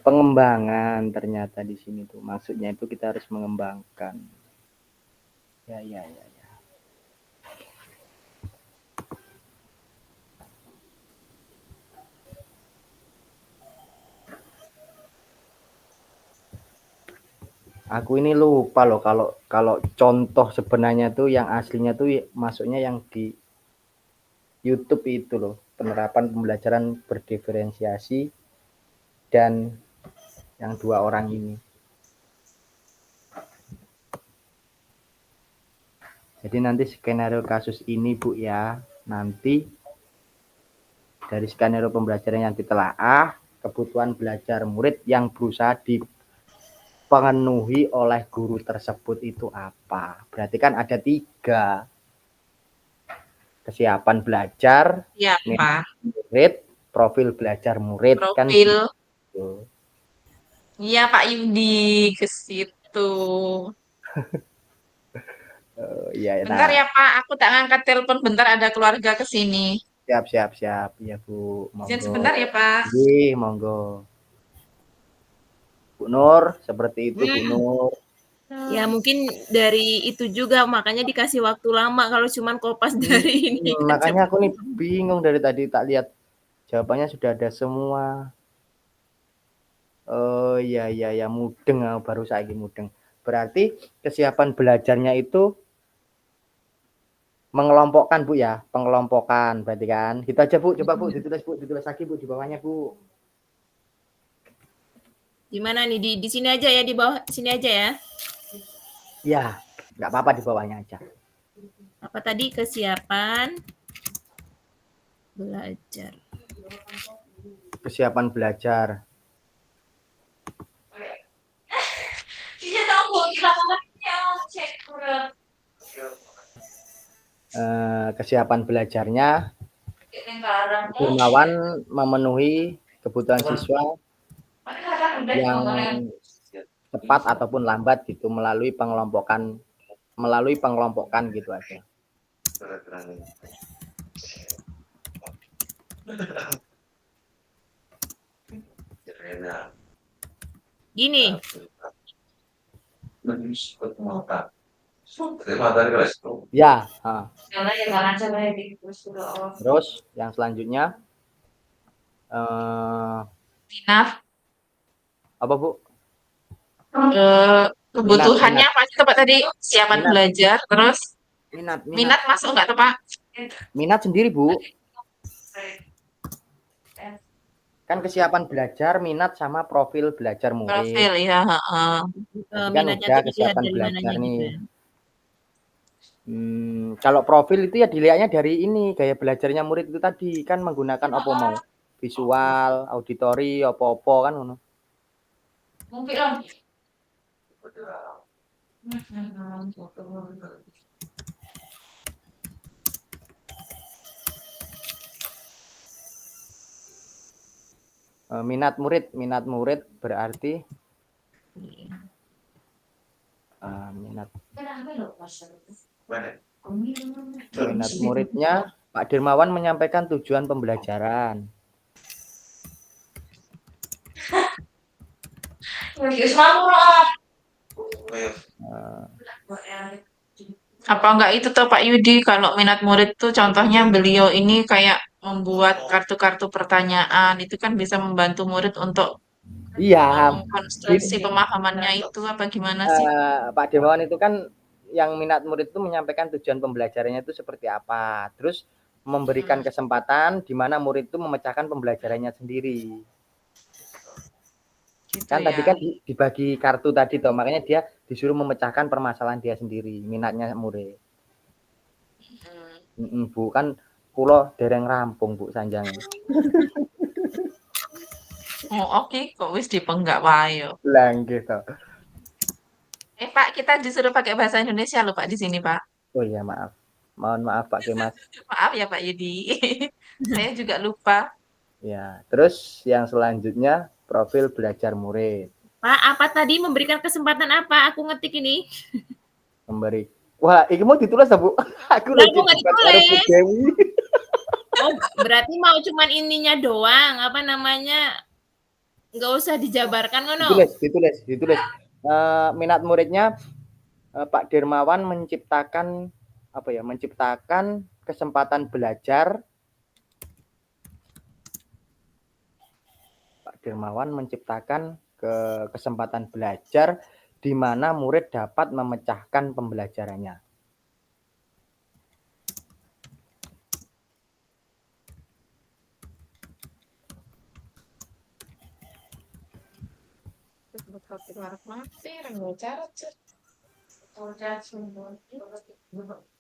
[SPEAKER 1] pengembangan ternyata di sini tuh. Maksudnya itu kita harus mengembangkan. Ya. Aku ini lupa loh kalau contoh sebenarnya tuh yang aslinya tuh masuknya yang di YouTube itu loh, penerapan pembelajaran berdiferensiasi dan yang 2 orang ini. Jadi nanti skenario kasus ini Bu ya, nanti dari skenario pembelajaran yang ditelaah, kebutuhan belajar murid yang berusaha dipenuhi oleh guru tersebut itu apa? Berarti kan ada 3. Kesiapan belajar,
[SPEAKER 2] Ya,
[SPEAKER 1] minat
[SPEAKER 2] Pak.
[SPEAKER 1] murid, profil belajar murid kan
[SPEAKER 2] Profil.
[SPEAKER 1] gitu.
[SPEAKER 2] Iya, Pak Yudi ke situ.
[SPEAKER 1] Iya,
[SPEAKER 2] Bentar
[SPEAKER 1] nah,
[SPEAKER 2] ya, Pak. Aku tak ngangkat telepon. Bentar ada keluarga ke sini.
[SPEAKER 1] siap. Ya Bu,
[SPEAKER 2] Izin
[SPEAKER 1] monggo.
[SPEAKER 2] sebentar ya, Pak.
[SPEAKER 1] Iya, monggo. Bu Nur, seperti itu Bu Nur.
[SPEAKER 3] Ya mungkin dari itu juga makanya dikasih waktu lama kalau cuman kopas dari ini kan
[SPEAKER 1] Makanya aku nih
[SPEAKER 3] cepet.
[SPEAKER 1] bingung dari tadi tak lihat jawabannya sudah ada semua. Oh iya mudeng baru saiki mudeng. Berarti kesiapan belajarnya itu mengelompokkan Bu ya, pengelompokan berarti kan. Gitu aja Bu, coba Bu ditulis lagi Bu di bawahnya Bu.
[SPEAKER 3] Di mana nih? Di sini aja ya, di bawah sini aja ya.
[SPEAKER 1] Ya, nggak apa-apa di bawahnya aja.
[SPEAKER 3] Apa tadi kesiapan belajar?
[SPEAKER 1] Kesiapan belajar. Kesiapan belajarnya Dermawan memenuhi kebutuhan siswa yang cepat ataupun lambat gitu melalui pengelompokan gitu aja.
[SPEAKER 3] Gini.
[SPEAKER 1] Ya. Terus yang selanjutnya
[SPEAKER 2] Minat.
[SPEAKER 1] Apa Bu?
[SPEAKER 2] Kebutuhannya apa sih Pak tadi? Kesiapan belajar, terus minat masuk nggak tuh Pak?
[SPEAKER 1] Minat sendiri Bu. Kan kesiapan belajar, minat sama profil belajar murid.
[SPEAKER 2] Profil ya.
[SPEAKER 1] Kan udah kesiapan belajar nih. Kalau profil itu ya dilihatnya dari ini gaya belajarnya murid itu tadi kan menggunakan apa mau visual, auditori, apa-apa kan ngono.
[SPEAKER 2] Mungkin lah.
[SPEAKER 1] Minat murid berarti minat muridnya Pak Dermawan menyampaikan tujuan pembelajaran.
[SPEAKER 2] Apa enggak itu tuh Pak Yudi kalau minat murid tuh contohnya beliau ini kayak membuat kartu-kartu pertanyaan itu kan bisa membantu murid untuk mengkonstruksi pemahamannya itu apa gimana sih?
[SPEAKER 1] Pak Dermawan itu kan yang minat murid itu menyampaikan tujuan pembelajarannya itu seperti apa, terus memberikan kesempatan di mana murid itu memecahkan pembelajarannya sendiri. Gitu kan ya. Tadi kan dibagi kartu tadi toh, makanya dia disuruh memecahkan permasalahan dia sendiri, minatnya murid. Bu kan kulo dereng rampung Bu sanjange.
[SPEAKER 2] Oh oke, kok wis dipenggak wae.
[SPEAKER 1] Lah gitu.
[SPEAKER 2] Pak, kita disuruh pakai bahasa Indonesia loh Pak di sini Pak.
[SPEAKER 1] Oh iya maaf. Mohon maaf Pak Kemas.
[SPEAKER 2] Maaf ya Pak Yudi. Saya juga lupa.
[SPEAKER 1] Ya, terus yang selanjutnya profil belajar murid.
[SPEAKER 3] Pak, apa tadi memberikan kesempatan apa? Aku ngetik ini.
[SPEAKER 1] Memberi. Wah, ini mau ditulis Bu. Aku
[SPEAKER 3] lagi ditulis. Oh, berarti mau cuman ininya doang, apa namanya? Nggak usah dijabarkan ngono.
[SPEAKER 1] Ditulis. Minat muridnya Pak Dermawan menciptakan kesempatan belajar. Pak Dermawan menciptakan kesempatan belajar di mana murid dapat memecahkan pembelajarannya.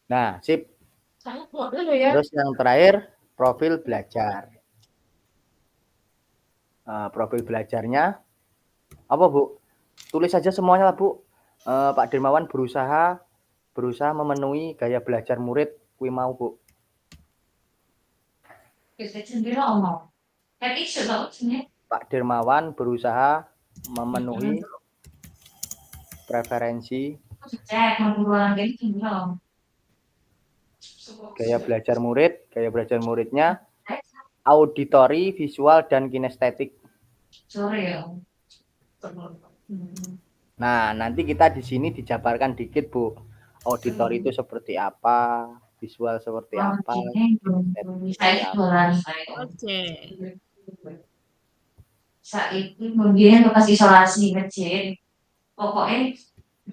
[SPEAKER 1] Nah, sip. Terus yang terakhir, profil belajar. Profil belajarnya apa, Bu? Tulis saja semuanya lah, Bu. Pak Dermawan berusaha memenuhi gaya belajar murid kuwi mau, Bu. Pak Dermawan berusaha memenuhi preferensi gaya belajar muridnya auditori, visual, dan kinestetik. Nah, nanti kita di sini dijabarkan dikit, Bu. Auditori itu seperti apa, visual seperti apa, seperti apa.
[SPEAKER 3] Oke.
[SPEAKER 2] Saiki kemudian bekas isolasi masjid. Pokoknya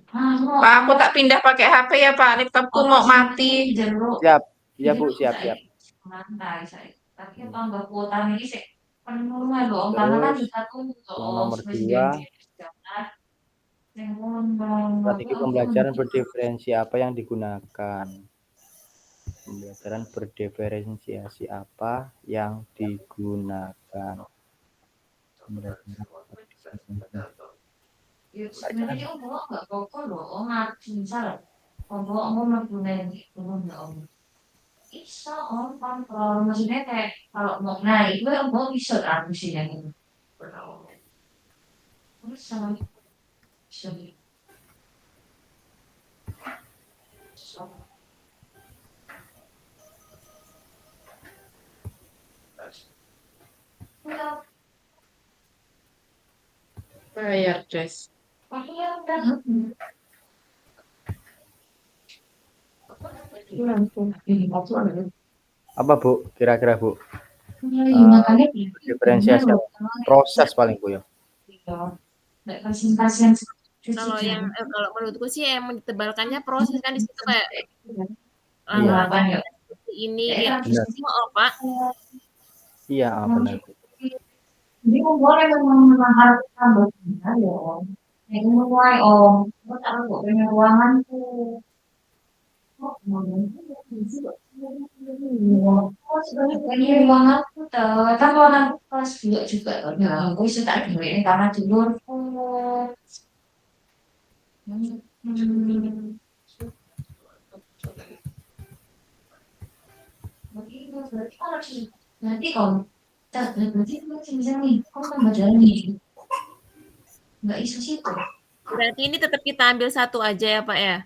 [SPEAKER 2] Pak, aku tak pindah pakai HP ya, Pak. Laptopku mau mati.
[SPEAKER 1] Siap. Iya, Bu, siap.
[SPEAKER 2] Tapi tambah kuota ini sih penuh loh.
[SPEAKER 1] Terus yang nomor 2, strategi pembelajaran berdiferensi apa yang digunakan? Pembelajaran berdiferensiasi apa yang digunakan?
[SPEAKER 2] Sebenarnya nggak apa-apa loh, misal mau menggunakan bisa kontrol, maksudnya kayak kalau mau naik itu bisa kan mesinnya gitu. Bisa. Bayar, Des.
[SPEAKER 1] Apa, Bu? Kira-kira, Bu? Diferensiasi proses paling, Bu, ya.
[SPEAKER 3] Kalau menurutku sih yang ditebalkannya proses kan di situ kayak
[SPEAKER 1] Iya.
[SPEAKER 3] ini semua, Pak.
[SPEAKER 1] Iya, benar.
[SPEAKER 2] Jadi boleh memang harus tambah ya Om. Ini mulai Om. Kok tak kok punya ruangan tuh. Oh, sebenarnya ruangan tuh kan ruangan kelas juga kan. Ya, gue sudah tak ini karena tidur. Nanti Om. Berarti bisa nih, kok tambah jalan nih? Nggak isu situ.
[SPEAKER 3] Berarti ini tetap kita ambil satu aja ya, Pak ya?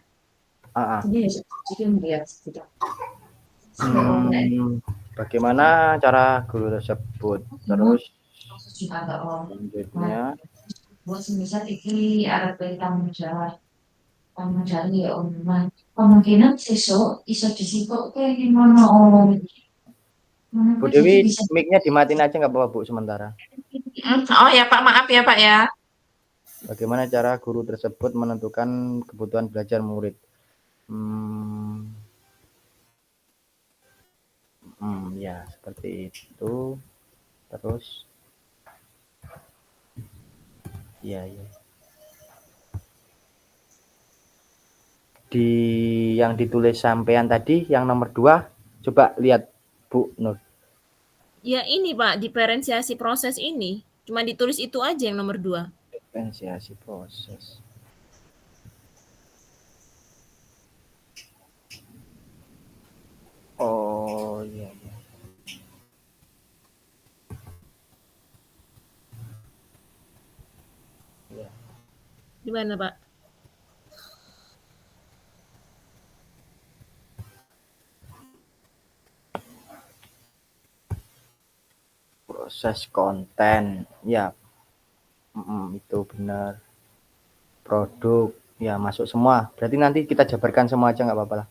[SPEAKER 1] Bagaimana cara guru tersebut? Terus selanjutnya
[SPEAKER 2] buat semisal iki arep tanggung jawab ya Om. Kemungkinan sesuk iso disipuk kayak gimana Om?
[SPEAKER 1] Bu Dewi, mic-nya dimatiin aja nggak apa-apa, Bu, sementara.
[SPEAKER 2] Oh ya Pak, maaf ya Pak ya.
[SPEAKER 1] Bagaimana cara guru tersebut menentukan kebutuhan belajar murid? Ya, seperti itu. Terus, ya. Yang ditulis sampean tadi, yang nomor 2, coba lihat, Bu Nur.
[SPEAKER 3] Ya ini Pak, diferensiasi proses ini. Cuma ditulis itu aja yang nomor 2.
[SPEAKER 1] Diferensiasi proses. Oh, iya.
[SPEAKER 3] Di mana, Pak?
[SPEAKER 1] Proses konten, ya. Itu benar. Produk, ya masuk semua. Berarti nanti kita jabarkan semua aja nggak apa-apa lah.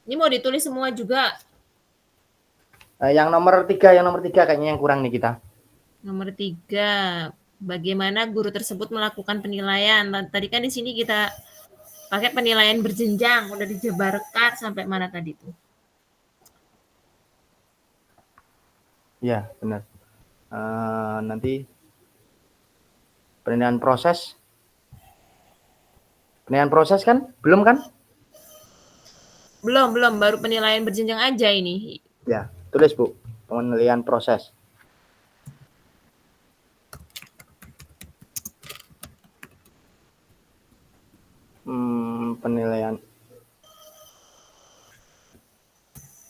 [SPEAKER 3] Ini mau ditulis semua juga.
[SPEAKER 1] Yang nomor 3 kayaknya yang kurang nih kita.
[SPEAKER 3] Nomor 3, bagaimana guru tersebut melakukan penilaian. Tadi kan di sini kita pakai penilaian berjenjang, udah dijabarkan sampai mana tadi tuh?
[SPEAKER 1] Ya, benar. Nanti penilaian proses. Penilaian proses kan? Belum kan?
[SPEAKER 3] Belum, baru penilaian berjenjang aja ini.
[SPEAKER 1] Ya, tulis Bu. Penilaian proses.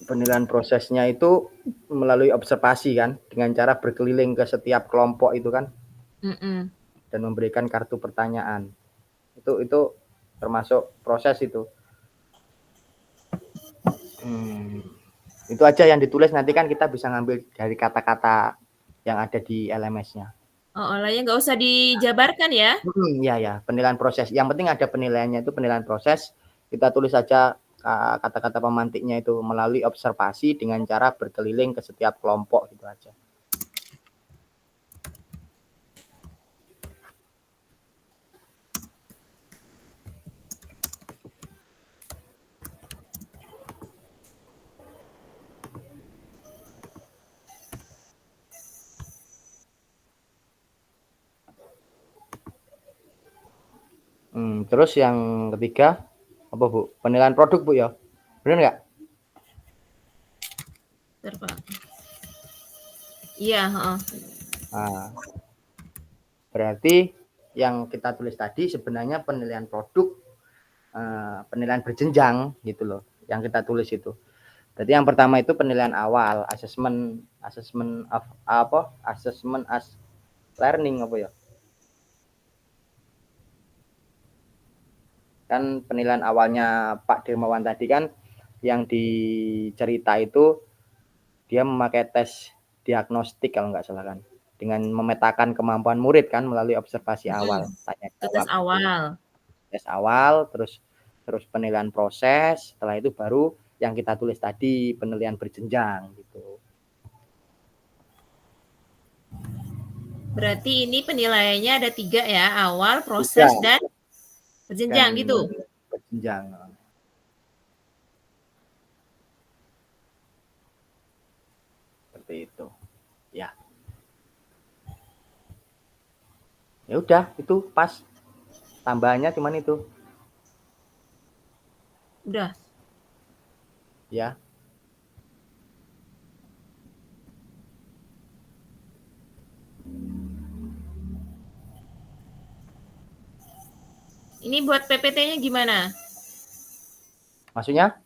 [SPEAKER 1] Penilaian prosesnya itu melalui observasi kan, dengan cara berkeliling ke setiap kelompok itu kan, dan memberikan kartu pertanyaan. Itu termasuk proses itu. Itu aja yang ditulis, nanti kan kita bisa ngambil dari kata-kata yang ada di LMS-nya.
[SPEAKER 3] Lainnya nggak usah dijabarkan ya?
[SPEAKER 1] Ya, penilaian proses. Yang penting ada penilaiannya, itu penilaian proses. Kita tulis saja kata-kata pemantiknya itu melalui observasi dengan cara berkeliling ke setiap kelompok gitu aja. Terus yang ketiga apa Bu? Penilaian produk Bu ya? Benar nggak?
[SPEAKER 3] Iya.
[SPEAKER 1] Berarti yang kita tulis tadi sebenarnya penilaian produk, penilaian berjenjang gitu loh, yang kita tulis itu. Berarti yang pertama itu penilaian awal, assessment as learning apa ya? Kan penilaian awalnya Pak Dermawan tadi kan yang dicerita itu dia memakai tes diagnostik kalau nggak salah kan, dengan memetakan kemampuan murid kan melalui observasi awal, tanya jawab. Tes awal, terus penilaian proses, setelah itu baru yang kita tulis tadi penilaian berjenjang gitu.
[SPEAKER 3] Berarti ini penilaiannya ada 3 ya, awal, proses, dan berjenjang gitu.
[SPEAKER 1] Berjenjang. Seperti itu. Ya. Ya udah, itu pas. Tambahannya cuman itu.
[SPEAKER 3] Udah.
[SPEAKER 1] Ya.
[SPEAKER 3] Ini buat PPT-nya gimana?
[SPEAKER 1] Maksudnya?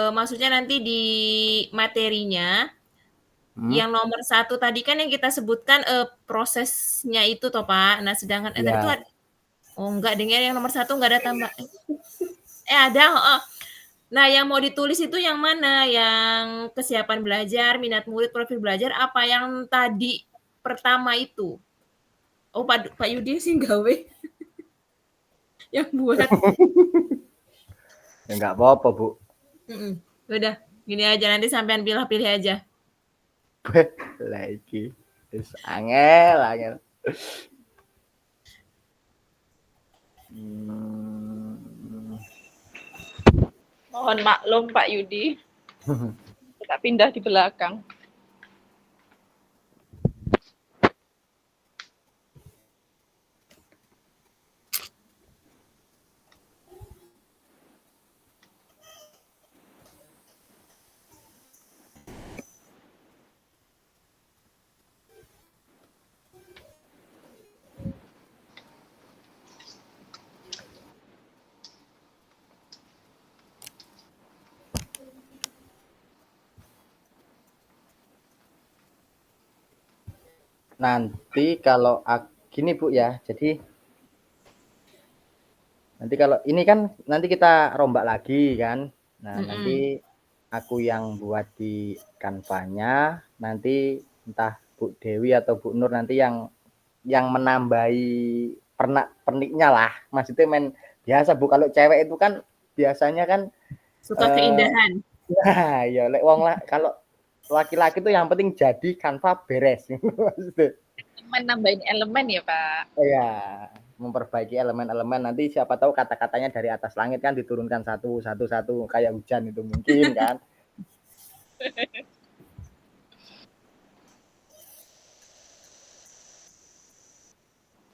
[SPEAKER 3] Maksudnya nanti di materinya yang nomor 1 tadi kan yang kita sebutkan prosesnya itu toh Pak. Nah sedangkan tadi itu enggak, dengan yang nomor 1 nggak ada tambah. Ada. Nah yang mau ditulis itu yang mana? Yang kesiapan belajar, minat murid, profil belajar, apa yang tadi pertama itu? Oh Pak Yudi sih gawe yang buat.
[SPEAKER 1] Ya nggak apa-apa Bu.
[SPEAKER 3] Udah gini aja, nanti sampean pilih aja.
[SPEAKER 1] Lagi angel.
[SPEAKER 4] Mohon maklum Pak Yudi. Kita pindah di belakang.
[SPEAKER 1] Nanti kalau gini Bu ya, jadi nanti kalau ini kan nanti kita rombak lagi kan. Nah, nanti aku yang buat di Canva-nya, nanti entah Bu Dewi atau Bu Nur nanti yang menambahi perniknya lah. Maksudnya main biasa Bu, kalau cewek itu kan biasanya kan
[SPEAKER 3] Suka keindahan.
[SPEAKER 1] Nah, ya lek wong lah kalau laki-laki tuh yang penting jadi kanva beres. Maksudnya.
[SPEAKER 4] Nambahin elemen ya Pak.
[SPEAKER 1] Iya, memperbaiki elemen-elemen, nanti siapa tahu kata-katanya dari atas langit kan diturunkan satu kayak hujan itu mungkin kan.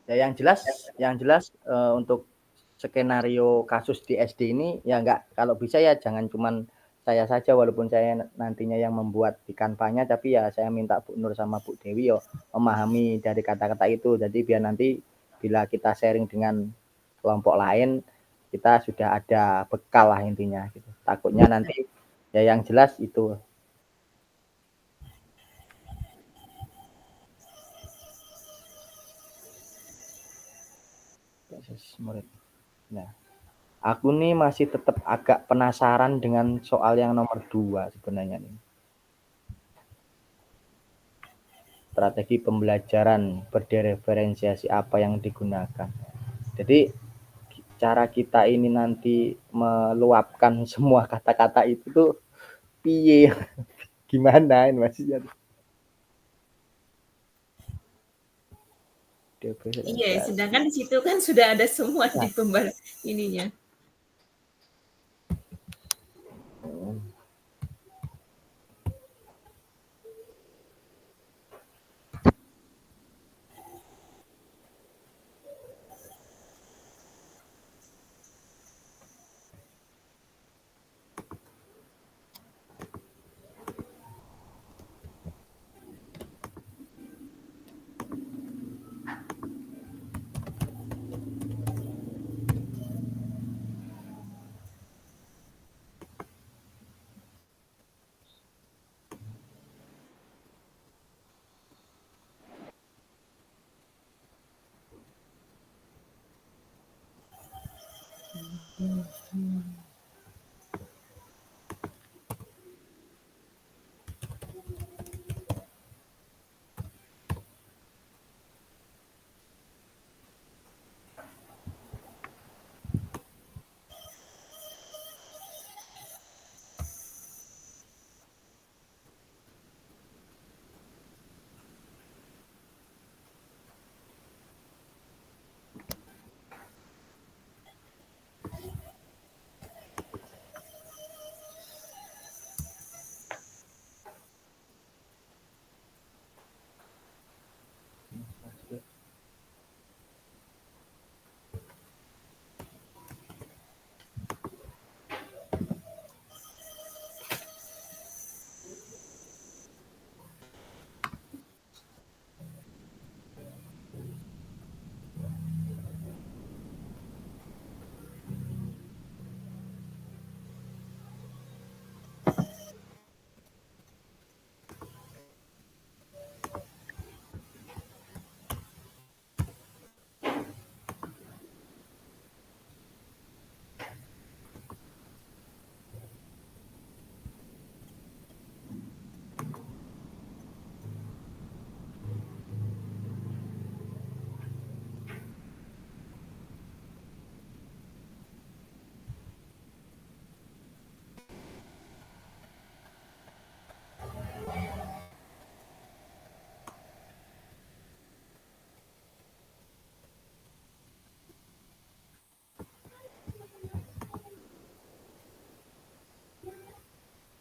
[SPEAKER 1] Ya yang jelas untuk skenario kasus di SD ini ya enggak, kalau bisa ya jangan cuman saya saja, walaupun saya nantinya yang membuat di kanvanya, tapi ya saya minta Bu Nur sama Bu Dewi yo memahami dari kata-kata itu. Jadi biar nanti bila kita sharing dengan kelompok lain, kita sudah ada bekal lah intinya gitu. Takutnya nanti ya yang jelas itu. Murid. Nah, aku nih masih tetap agak penasaran dengan soal yang nomor 2 sebenarnya nih. Strategi pembelajaran berdiferensiasi apa yang digunakan. Jadi cara kita ini nanti meluapkan semua kata-kata itu tuh piye? Gimana ini maksudnya?
[SPEAKER 3] Iya, sedangkan di situ kan sudah ada semua di ininya.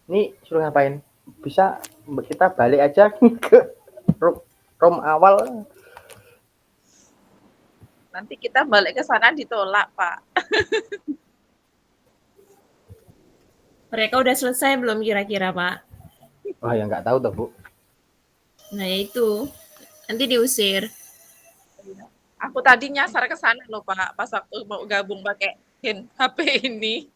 [SPEAKER 1] Ini suruh ngapain? Bisa kita balik aja ke room awal.
[SPEAKER 4] Nanti kita balik ke sana ditolak, Pak.
[SPEAKER 3] Mereka udah selesai belum kira-kira, Pak?
[SPEAKER 1] Oh ya nggak tahu tuh Bu.
[SPEAKER 3] Nah itu nanti diusir.
[SPEAKER 4] Aku tadi nyasar ke sana loh Pak, pas waktu mau gabung pakai HP ini.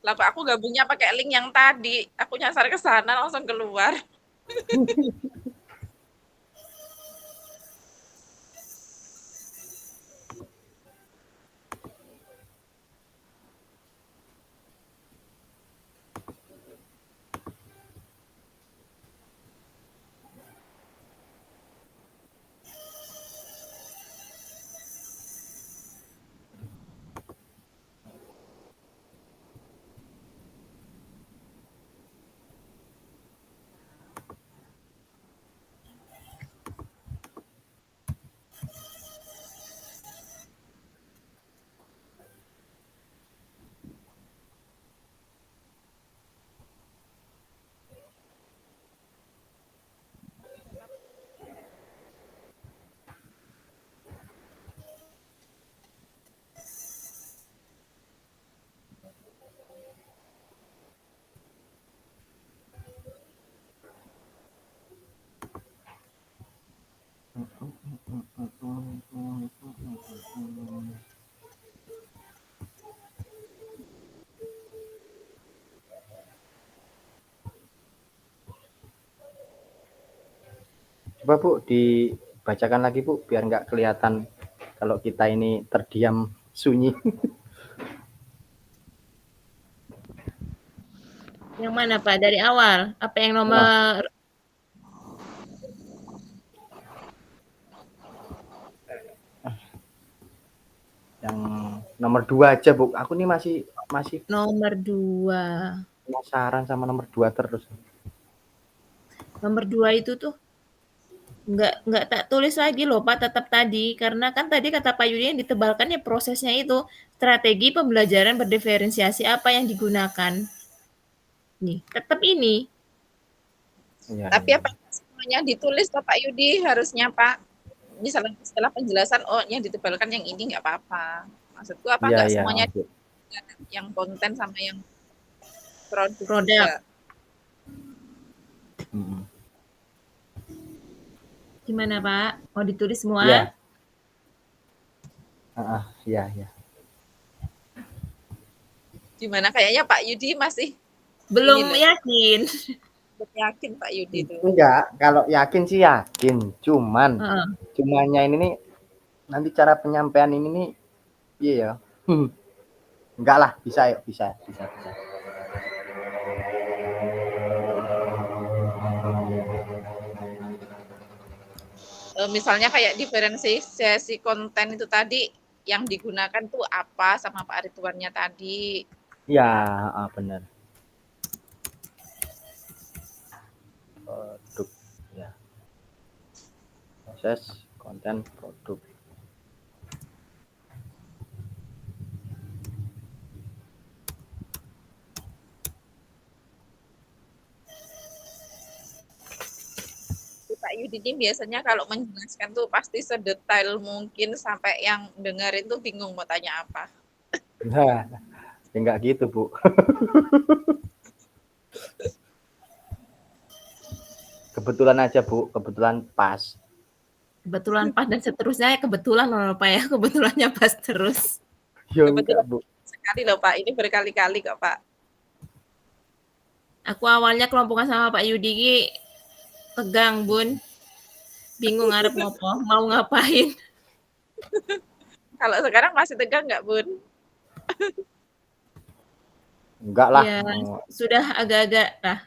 [SPEAKER 4] Lah Pak, aku gabungnya pakai link yang tadi. Aku nyasar ke sana langsung keluar.
[SPEAKER 1] Coba Bu dibacakan lagi Bu, biar nggak kelihatan kalau kita ini terdiam sunyi.
[SPEAKER 3] Yang mana Pak? Dari awal? Apa yang nomor
[SPEAKER 1] Yang nomor 2 aja Bu. Aku nih masih
[SPEAKER 3] nomor 2?
[SPEAKER 1] penasaran sama nomor 2 terus.
[SPEAKER 3] Nomor 2 itu tuh nggak tak tulis lagi loh Pak, tetap tadi. Karena kan tadi kata Pak Yudi yang ditebalkan ya prosesnya itu. Strategi pembelajaran berdiferensiasi apa yang digunakan. Nih, tetap ini.
[SPEAKER 1] Iya,
[SPEAKER 4] Tapi
[SPEAKER 1] iya.
[SPEAKER 4] apa semuanya ditulis toh Pak Yudi harusnya Pak. Misalnya setelah penjelasan, oh yang ditebalkan yang ini nggak apa-apa. Maksudku apa
[SPEAKER 1] Iya,
[SPEAKER 4] nggak
[SPEAKER 1] iya.
[SPEAKER 4] semuanya
[SPEAKER 1] Oke.
[SPEAKER 4] yang konten sama yang produk
[SPEAKER 3] Produk.
[SPEAKER 4] juga.
[SPEAKER 1] Mm-mm.
[SPEAKER 3] Gimana Pak? Mau ditulis semua?
[SPEAKER 1] Iya. Iya, iya.
[SPEAKER 4] Gimana kayaknya Pak Yudi masih
[SPEAKER 3] Belum
[SPEAKER 4] ini loh,
[SPEAKER 3] yakin.
[SPEAKER 4] yakin Pak Yudi itu.
[SPEAKER 1] Enggak, kalau yakin sih yakin.
[SPEAKER 3] Heeh.
[SPEAKER 1] Cumannya ini nih nanti cara penyampaian ini nih iya ya. Enggak lah, bisa yuk, bisa.
[SPEAKER 4] Misalnya kayak diferensiasi konten itu tadi yang digunakan tuh apa sama Pak Ridwannya tadi.
[SPEAKER 1] Iya, benar. Produk ya. Proses konten produk.
[SPEAKER 4] Pak Yudi ini biasanya kalau menjelaskan tuh pasti sedetail mungkin sampai yang dengerin tuh bingung mau tanya apa.
[SPEAKER 1] Nah, ya enggak gitu, Bu. Kebetulan aja, Bu. Kebetulan pas.
[SPEAKER 3] Kebetulan pas dan seterusnya kebetulan loh Pak ya. Kebetulannya pas terus.
[SPEAKER 1] Ya
[SPEAKER 4] Kebetulan
[SPEAKER 1] enggak, Bu.
[SPEAKER 4] sekali loh Pak, ini berkali-kali kok Pak.
[SPEAKER 3] Aku awalnya kelompokan sama Pak Yudi tegang Bun. Bingung ngarep ngopo, mau ngapain.
[SPEAKER 4] Kalau sekarang masih tegang nggak Bun?
[SPEAKER 1] Enggak lah.
[SPEAKER 3] Ya, sudah agak-agak lah.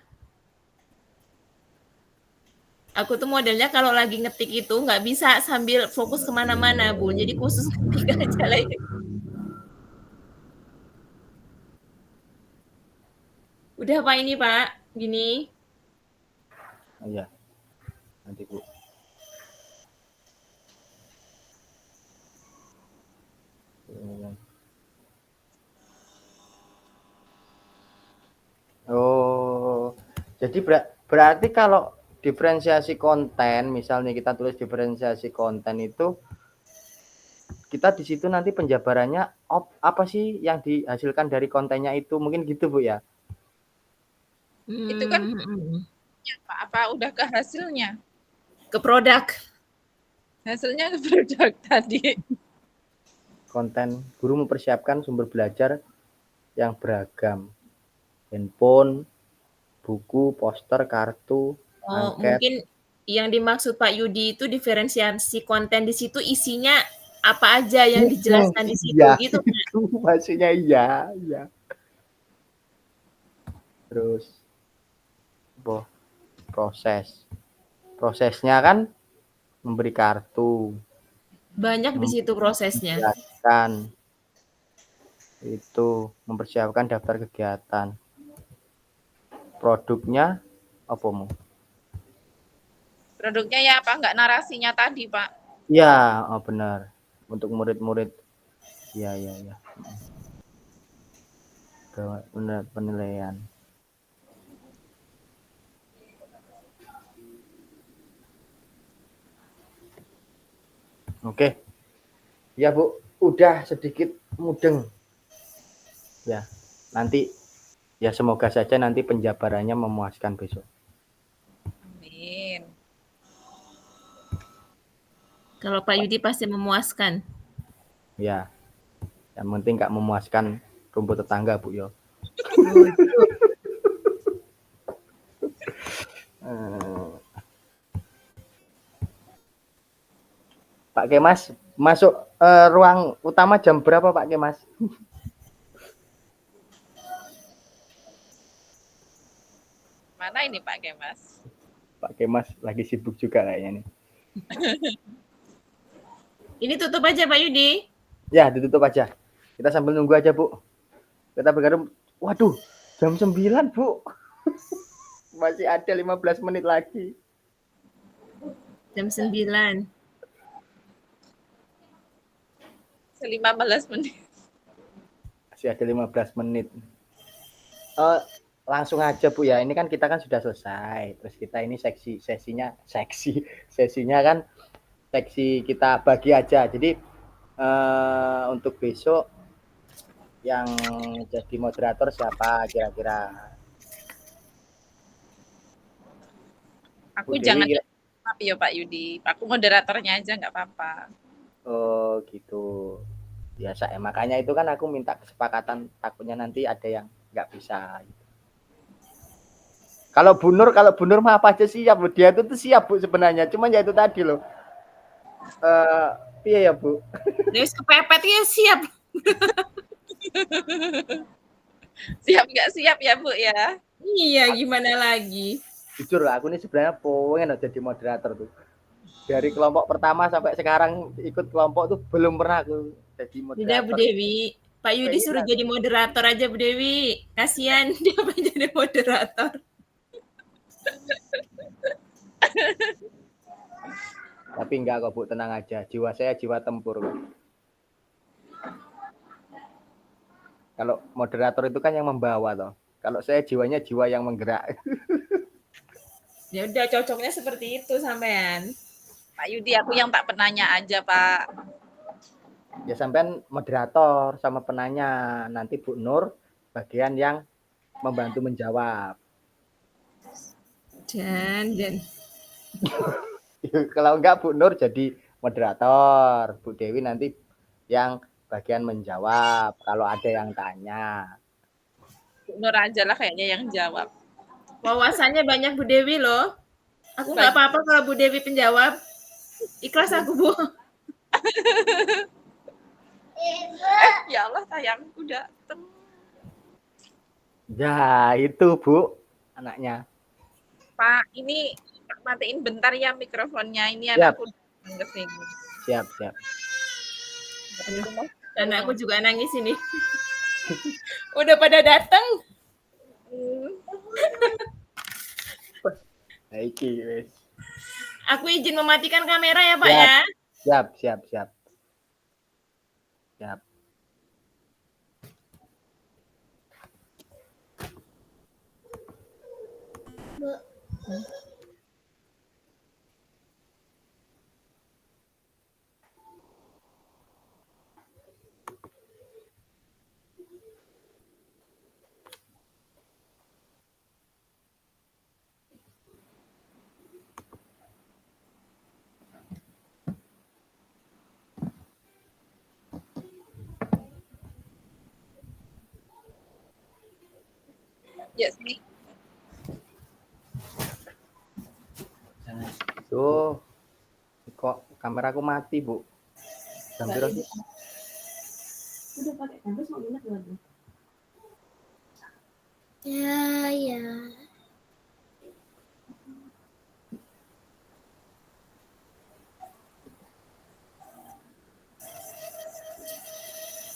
[SPEAKER 3] Aku tuh modelnya kalau lagi ngetik itu nggak bisa sambil fokus kemana-mana, Bun. Jadi khusus ngetik aja lah ini. Udah Pak ini Pak, gini.
[SPEAKER 1] Iya. Nanti, Bu. Oh, jadi berarti kalau diferensiasi konten, misalnya kita tulis diferensiasi konten itu, kita di situ nanti penjabarannya apa sih yang dihasilkan dari kontennya itu, mungkin gitu Bu ya?
[SPEAKER 4] Itu kan Pak, apa udah ke hasilnya?
[SPEAKER 3] Ke produk.
[SPEAKER 4] Hasilnya ke produk tadi.
[SPEAKER 1] Konten guru mempersiapkan sumber belajar yang beragam, handphone, buku, poster, kartu,
[SPEAKER 3] Oh,
[SPEAKER 1] angket.
[SPEAKER 3] mungkin yang dimaksud Pak Yudi itu diferensiasi konten di situ isinya apa aja yang dijelaskan di situ
[SPEAKER 1] Iya,
[SPEAKER 3] gitu.
[SPEAKER 1] itu maksudnya iya. Terus prosesnya kan memberi kartu,
[SPEAKER 3] Banyak di situ prosesnya.
[SPEAKER 1] menjelaskan itu, mempersiapkan daftar kegiatan. Produknya apa mu?
[SPEAKER 4] Produknya ya apa nggak narasinya tadi Pak?
[SPEAKER 1] Iya, benar. Untuk murid-murid. Iya. Benar, penilaian. Oke. Ya Bu, udah sedikit mudeng. Ya, nanti ya semoga saja nanti penjabarannya memuaskan besok.
[SPEAKER 4] Amin.
[SPEAKER 3] Kalau Pak Yudi pasti memuaskan.
[SPEAKER 1] Ya, yang penting nggak memuaskan rumput tetangga Bu yo. Pak Kemas masuk ruang utama jam berapa Pak Kemas?
[SPEAKER 4] Mana ini Pak Kemas?
[SPEAKER 1] Pak Kemas lagi sibuk juga kayaknya nih.
[SPEAKER 3] Ini tutup aja Pak Yudi.
[SPEAKER 1] Ya, ditutup aja. Kita sambil nunggu aja, Bu. Kita bergarum. Waduh, jam 9, Bu. Masih ada 15 menit lagi.
[SPEAKER 3] Jam 9.
[SPEAKER 4] 15 menit.
[SPEAKER 1] Masih ada 15 menit. Langsung aja Bu ya. Ini kan kita kan sudah selesai. Terus kita ini sesinya kan seksi kita bagi aja. Jadi untuk besok yang jadi moderator siapa kira-kira?
[SPEAKER 4] Aku
[SPEAKER 1] Bu
[SPEAKER 4] jangan
[SPEAKER 1] Dewi,
[SPEAKER 4] maaf ya Pak Yudi. Aku moderatornya aja nggak apa-apa.
[SPEAKER 1] oh gitu. Biasa ya. Makanya itu kan aku minta kesepakatan, takutnya nanti ada yang nggak bisa. Kalau Bu Nur mah apa aja siap, Bu. Dia itu tuh siap Bu sebenarnya. Cuma ya itu tadi loh. Iya ya Bu.
[SPEAKER 3] Terus kepepet ya siap.
[SPEAKER 4] Siap nggak siap ya Bu ya?
[SPEAKER 3] Iya, gimana lagi?
[SPEAKER 1] Jujur lah, aku ini sebenarnya pengen jadi moderator tuh. Dari kelompok pertama sampai sekarang ikut kelompok tuh belum pernah aku jadi
[SPEAKER 3] Udah
[SPEAKER 1] moderator.
[SPEAKER 3] Bu Dewi. Pak Yudi suruh jadi moderator aja Bu Dewi. Kasihan dia pengen jadi moderator.
[SPEAKER 1] Tapi enggak kok Bu, tenang aja. Jiwa saya jiwa tempur. Kalau moderator itu kan yang membawa toh. Kalau saya jiwanya jiwa yang menggerak.
[SPEAKER 3] Ya udah cocoknya seperti itu sampean.
[SPEAKER 4] Pak Yudi, aku yang tak penanya aja Pak.
[SPEAKER 1] Ya sampean moderator sama penanya. Nanti Bu Nur bagian yang membantu menjawab.
[SPEAKER 3] Dan
[SPEAKER 1] Kalau enggak Bu Nur jadi moderator. Bu Dewi nanti yang bagian menjawab kalau ada yang tanya.
[SPEAKER 4] Bu Nur aja lah kayaknya yang jawab.
[SPEAKER 3] wawasannya banyak Bu Dewi loh. Aku nggak apa-apa kalau Bu Dewi penjawab. Ikhlas aku Bu.
[SPEAKER 4] Ya Allah sayangku dateng.
[SPEAKER 1] Ya itu Bu anaknya.
[SPEAKER 4] Pak, ini matiin bentar ya mikrofonnya. Ini
[SPEAKER 1] Siap.
[SPEAKER 4] anakku datang ke sini.
[SPEAKER 1] Siap.
[SPEAKER 3] Dan aku juga nangis ini. Udah pada datang.
[SPEAKER 1] Iki wes.
[SPEAKER 3] Aku izin mematikan kamera ya Pak
[SPEAKER 1] Siap.
[SPEAKER 3] ya.
[SPEAKER 1] Siap.
[SPEAKER 4] Ya sini.
[SPEAKER 1] Tuh. Kok kameraku mati, Bu? Hampir aja.
[SPEAKER 3] Udah pakai kampus mau minat lagi.
[SPEAKER 5] Ya.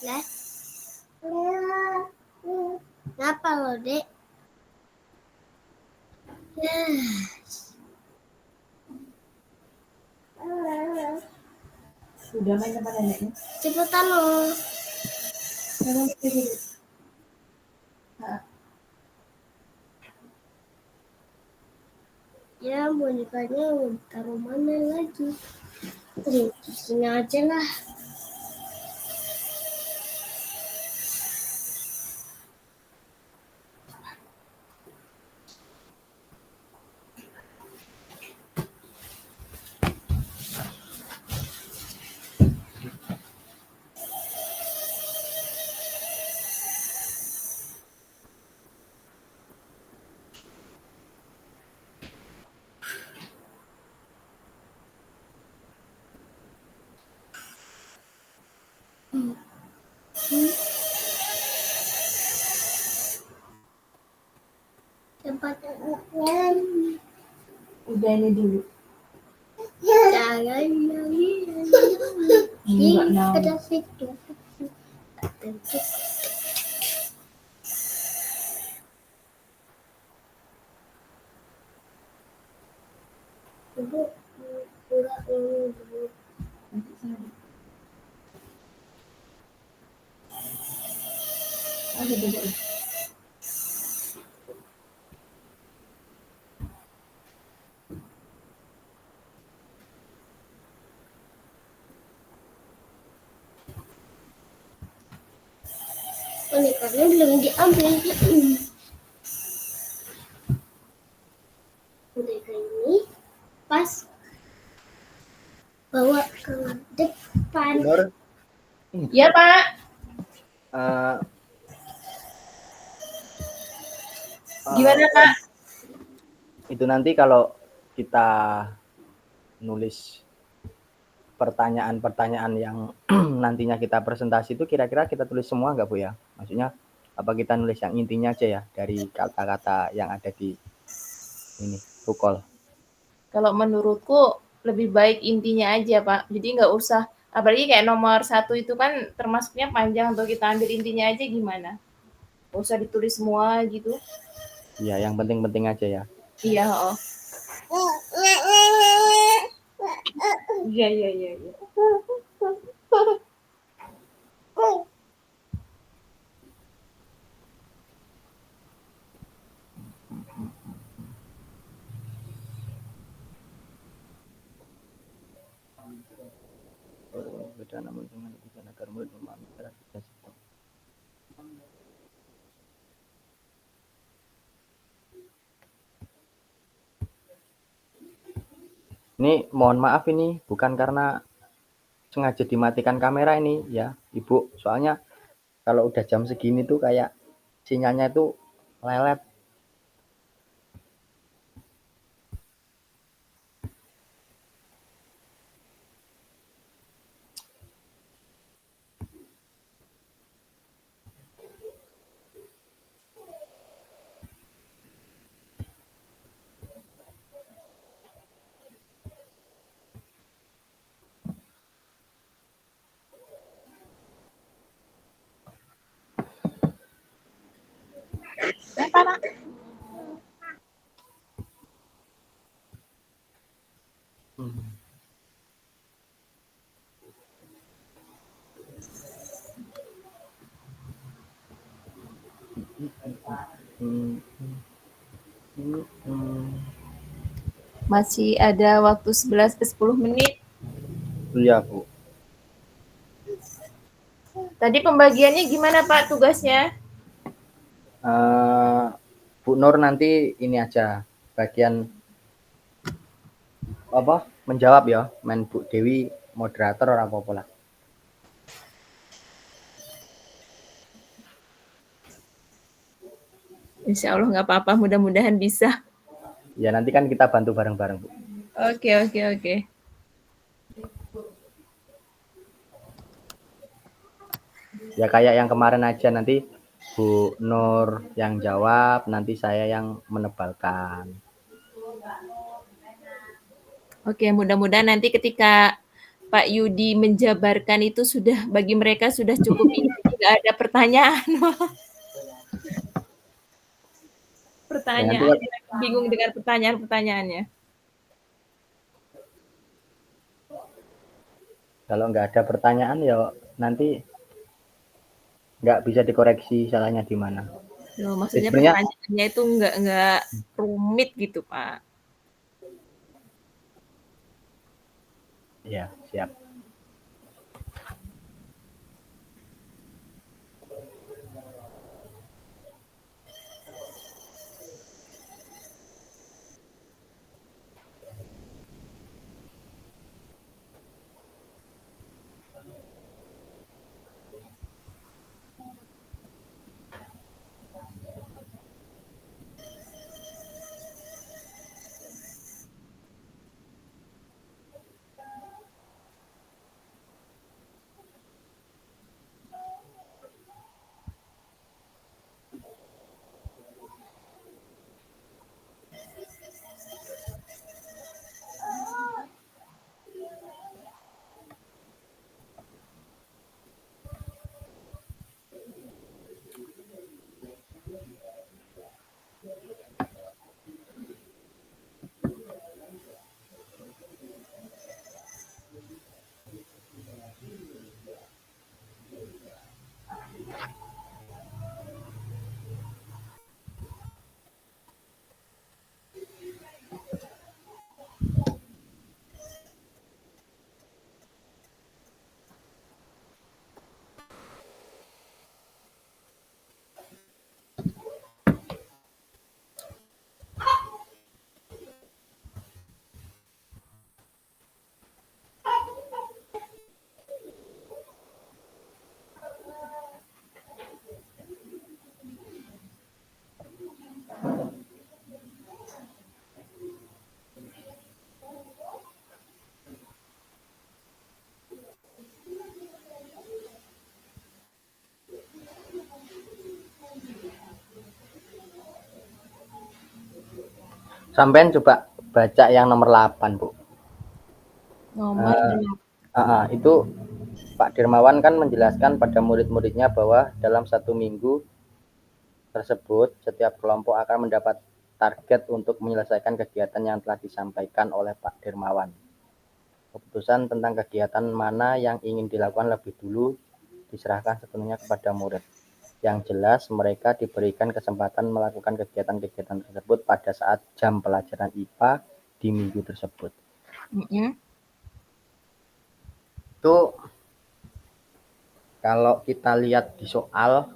[SPEAKER 5] Lah. Kenapa lo, Dek?
[SPEAKER 3] Udah main sama neneknya.
[SPEAKER 5] Cepetan lo. Ya, bonekanya taruh mana lagi? Di sini aja lah. Tempat
[SPEAKER 3] Udah ini dulu.
[SPEAKER 5] jalan
[SPEAKER 3] Enggak
[SPEAKER 5] di
[SPEAKER 3] mau.
[SPEAKER 5] ada situ. Ibu enggak dulu.
[SPEAKER 3] Ada beda.
[SPEAKER 5] Ini karena belum diambil. Udah ini pas bawa ke depan.
[SPEAKER 1] Nur,
[SPEAKER 3] Iya, Pak.
[SPEAKER 1] eh,
[SPEAKER 3] Gimana, Pak?
[SPEAKER 1] itu nanti kalau kita nulis pertanyaan-pertanyaan yang nantinya kita presentasi itu kira-kira kita tulis semua nggak Bu ya? Maksudnya apa kita nulis yang intinya aja ya dari kata-kata yang ada di ini Tukol?
[SPEAKER 3] Kalau menurutku lebih baik intinya aja, Pak. Jadi nggak usah, apalagi kayak nomor 1 itu kan termasuknya panjang tuh, kita ambil intinya aja gimana? Nggak usah ditulis semua gitu.
[SPEAKER 1] Iya, yang penting-penting aja ya.
[SPEAKER 3] Iya, oh. Iya, iya, iya, iya.
[SPEAKER 1] Beda namun dengan tujuan agar murid memahami cara kerja sistem. Ini mohon maaf ini bukan karena sengaja dimatikan kamera ini ya Ibu, soalnya kalau udah jam segini tuh kayak sinyalnya itu lelet.
[SPEAKER 3] Masih ada waktu 11 ke 10 menit.
[SPEAKER 1] Iya Bu.
[SPEAKER 3] Tadi pembagiannya gimana Pak tugasnya?
[SPEAKER 1] Bu Nur nanti ini aja bagian apa menjawab ya, main Bu Dewi moderator orang apa lah.
[SPEAKER 3] Insya Allah nggak apa-apa, mudah-mudahan bisa.
[SPEAKER 1] Ya nanti kan kita bantu bareng-bareng Bu.
[SPEAKER 3] Oke, oke, oke.
[SPEAKER 1] Ya kayak yang kemarin aja nanti Bu Nur yang jawab, nanti saya yang menebalkan.
[SPEAKER 3] Oke, mudah-mudahan nanti ketika Pak Yudi menjabarkan itu sudah bagi mereka sudah cukup ini, nggak ada pertanyaan. Pertanyaan, bingung dengan pertanyaan-pertanyaannya.
[SPEAKER 1] Kalau nggak ada pertanyaan ya nanti nggak bisa dikoreksi salahnya di mana.
[SPEAKER 3] Loh, maksudnya
[SPEAKER 1] Sebenarnya
[SPEAKER 3] pertanyaannya itu nggak rumit gitu, Pak.
[SPEAKER 1] ya siap. Sampean coba baca yang nomor 8, Bu.
[SPEAKER 3] Nomor
[SPEAKER 1] Itu Pak Dirmawan kan menjelaskan pada murid-muridnya bahwa dalam 1 minggu tersebut setiap kelompok akan mendapat target untuk menyelesaikan kegiatan yang telah disampaikan oleh Pak Dirmawan. Keputusan tentang kegiatan mana yang ingin dilakukan lebih dulu diserahkan sepenuhnya kepada murid. Yang jelas mereka diberikan kesempatan melakukan kegiatan-kegiatan tersebut pada saat jam pelajaran IPA di minggu tersebut. Itu kalau kita lihat di soal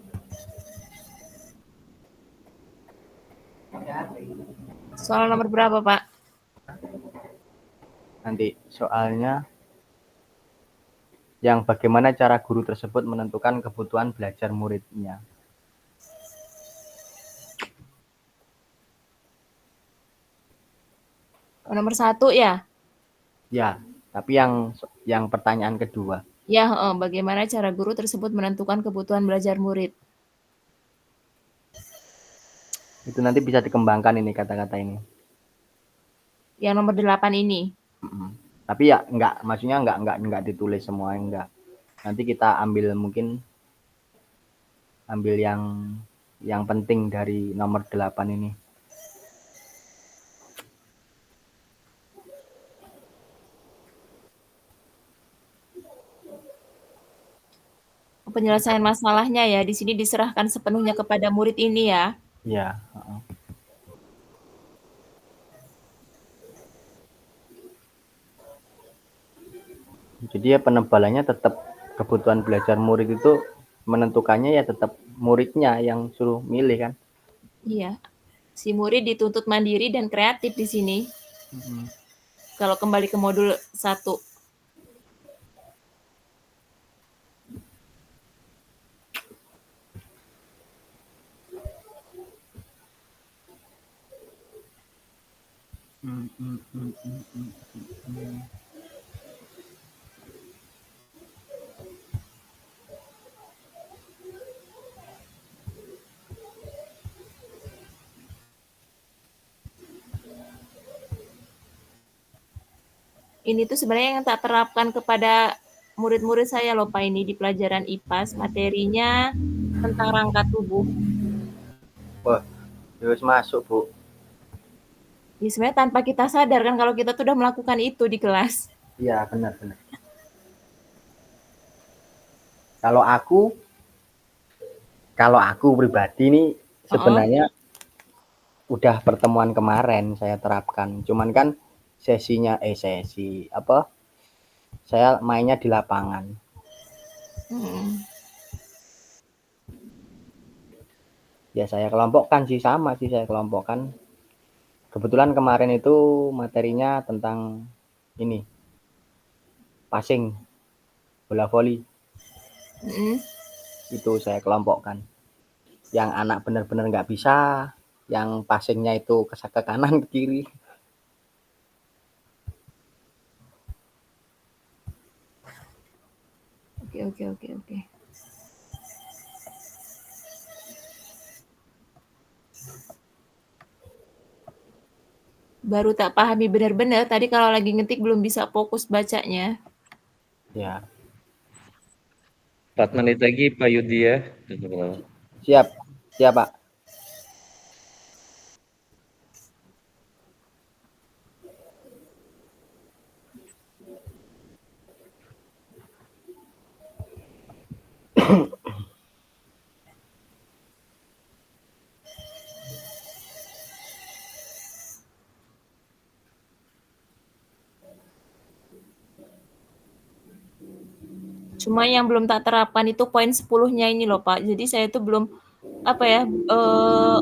[SPEAKER 3] nomor berapa, Pak?
[SPEAKER 1] nanti soalnya yang bagaimana cara guru tersebut menentukan kebutuhan belajar muridnya.
[SPEAKER 3] Nomor 1 ya?
[SPEAKER 1] Ya, tapi yang pertanyaan kedua.
[SPEAKER 3] Ya, bagaimana cara guru tersebut menentukan kebutuhan belajar murid?
[SPEAKER 1] Itu nanti bisa dikembangkan ini kata-kata ini.
[SPEAKER 3] Yang nomor 8 ini.
[SPEAKER 1] Tapi ya maksudnya enggak ditulis semua, enggak. Nanti kita ambil yang penting dari nomor 8 ini.
[SPEAKER 3] Penyelesaian masalahnya ya, di sini diserahkan sepenuhnya kepada murid ini ya.
[SPEAKER 1] Ya. Jadi ya penebalannya tetap kebutuhan belajar murid itu menentukannya ya tetap muridnya yang suruh milih kan.
[SPEAKER 3] Iya. Si murid dituntut mandiri dan kreatif di sini. Kalau kembali ke modul 1. Ini tuh sebenarnya yang tak terapkan kepada murid-murid saya loh Pak ini di pelajaran IPAS, materinya tentang rangka tubuh.
[SPEAKER 1] Wah, terus masuk Bu.
[SPEAKER 3] Ya sebenarnya tanpa kita sadar kan kalau kita tuh udah melakukan itu di kelas.
[SPEAKER 1] Iya benar. Kalau aku pribadi nih sebenarnya udah pertemuan kemarin saya terapkan. Cuman kan saya mainnya di lapangan. Ya saya kelompokkan sih, sama sih saya kelompokkan. Kebetulan kemarin itu materinya tentang ini, passing, bola voli. Itu saya kelompokkan. Yang anak benar-benar nggak bisa, yang passingnya itu ke kanan ke kiri.
[SPEAKER 3] Oke. Baru tak pahami benar-benar, tadi kalau lagi ngetik belum bisa fokus bacanya.
[SPEAKER 1] Ya.
[SPEAKER 6] 4 menit lagi Pak Yudi ya.
[SPEAKER 1] Siap Pak.
[SPEAKER 3] Cuma yang belum tak terapkan itu poin 10-nya ini loh Pak. Jadi saya tuh belum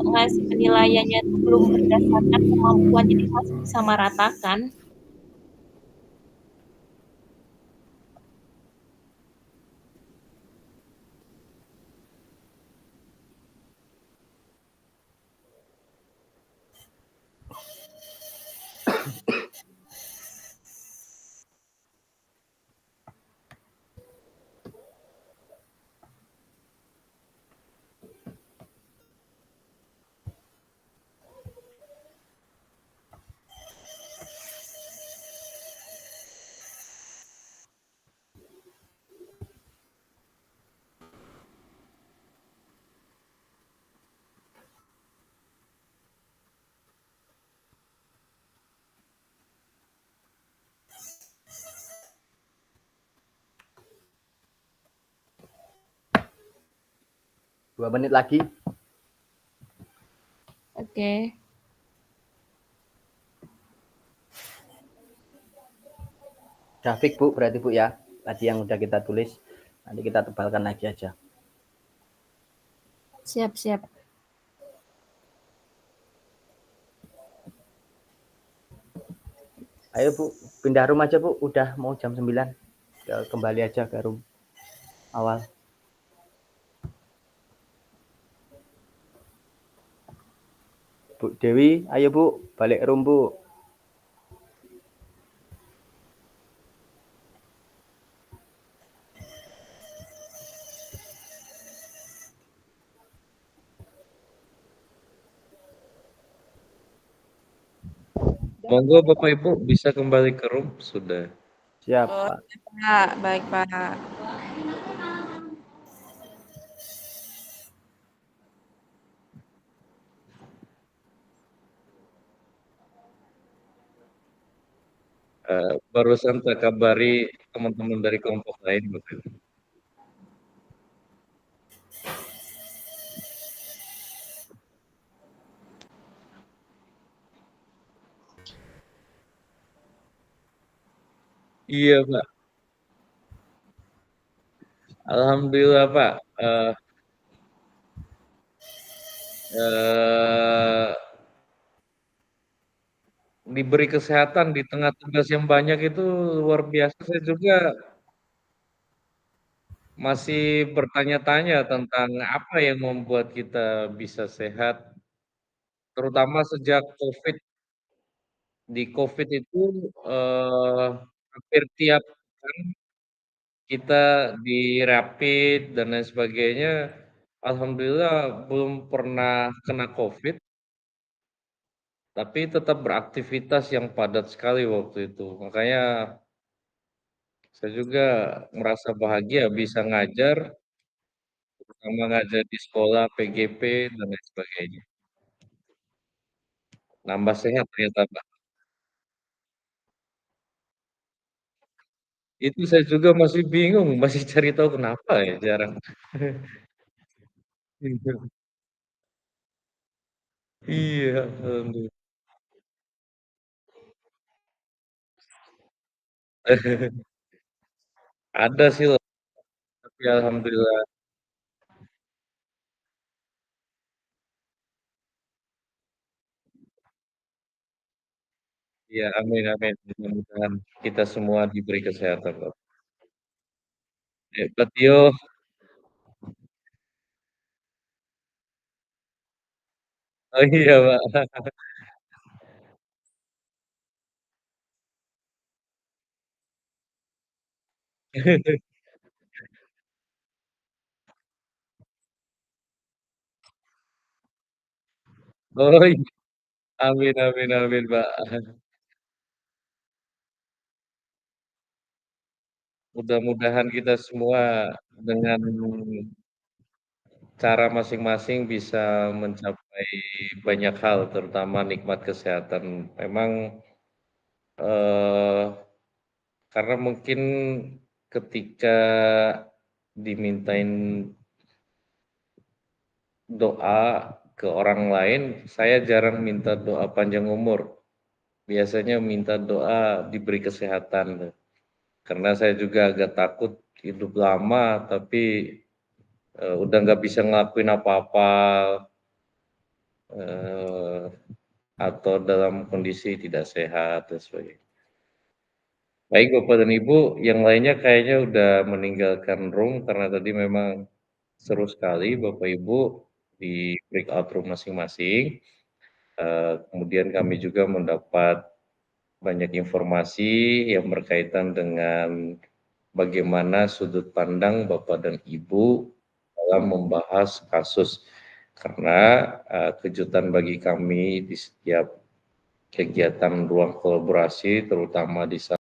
[SPEAKER 3] ngasih penilaiannya tuh belum berdasarkan kemampuan, jadi masih disamaratakan.
[SPEAKER 1] 2 menit lagi.
[SPEAKER 3] Oke.
[SPEAKER 1] Udah fix Bu, berarti Bu ya. Tadi yang udah kita tulis, nanti kita tebalkan lagi aja.
[SPEAKER 3] Siap.
[SPEAKER 1] Ayo Bu, pindah room aja Bu, udah mau jam 9. Kembali aja ke room awal. Bu Dewi, ayo Bu, balik room Bu.
[SPEAKER 6] Monggo Bapak Ibu bisa kembali ke room sudah.
[SPEAKER 1] Siap
[SPEAKER 4] Oh,
[SPEAKER 1] Pak.
[SPEAKER 4] Pak. Baik, Pak.
[SPEAKER 6] Barusan saya kabari teman-teman dari kelompok lain Bapak Ibu. Iya Pak. Alhamdulillah Pak. Diberi kesehatan di tengah tugas yang banyak itu luar biasa. Saya juga masih bertanya-tanya tentang apa yang membuat kita bisa sehat, terutama sejak COVID. Di COVID itu hampir tiap pekan kita di rapid dan lain sebagainya, alhamdulillah belum pernah kena COVID, tapi tetap beraktivitas yang padat sekali waktu itu. Makanya saya juga merasa bahagia bisa ngajar, terutama ngajar di sekolah PGP dan lain sebagainya. Nambah sehat ternyata, Pak. Itu saya juga masih bingung, masih cari tahu kenapa ya jarang. Iya, alhamdulillah. Ada sih, tapi alhamdulillah. Ya, amin amin. Mudah-mudahan kita semua diberi kesehatan, Pak. Pak Tio. Oh iya, Pak. Oh iya. Amin amin amin, Pak. Mudah-mudahan kita semua dengan cara masing-masing bisa mencapai banyak hal, terutama nikmat kesehatan. Memang eh, karena mungkin ketika dimintain doa ke orang lain, saya jarang minta doa panjang umur. Biasanya minta doa diberi kesehatan. Karena saya juga agak takut hidup lama, tapi udah nggak bisa ngelakuin apa-apa, eh, atau dalam kondisi tidak sehat dan sebagainya. Baik Bapak dan Ibu, yang lainnya kayaknya udah meninggalkan room karena tadi memang seru sekali Bapak Ibu di breakout room masing-masing. Kemudian kami juga mendapat banyak informasi yang berkaitan dengan bagaimana sudut pandang Bapak dan Ibu dalam membahas kasus. Karena kejutan bagi kami di setiap kegiatan ruang kolaborasi, terutama di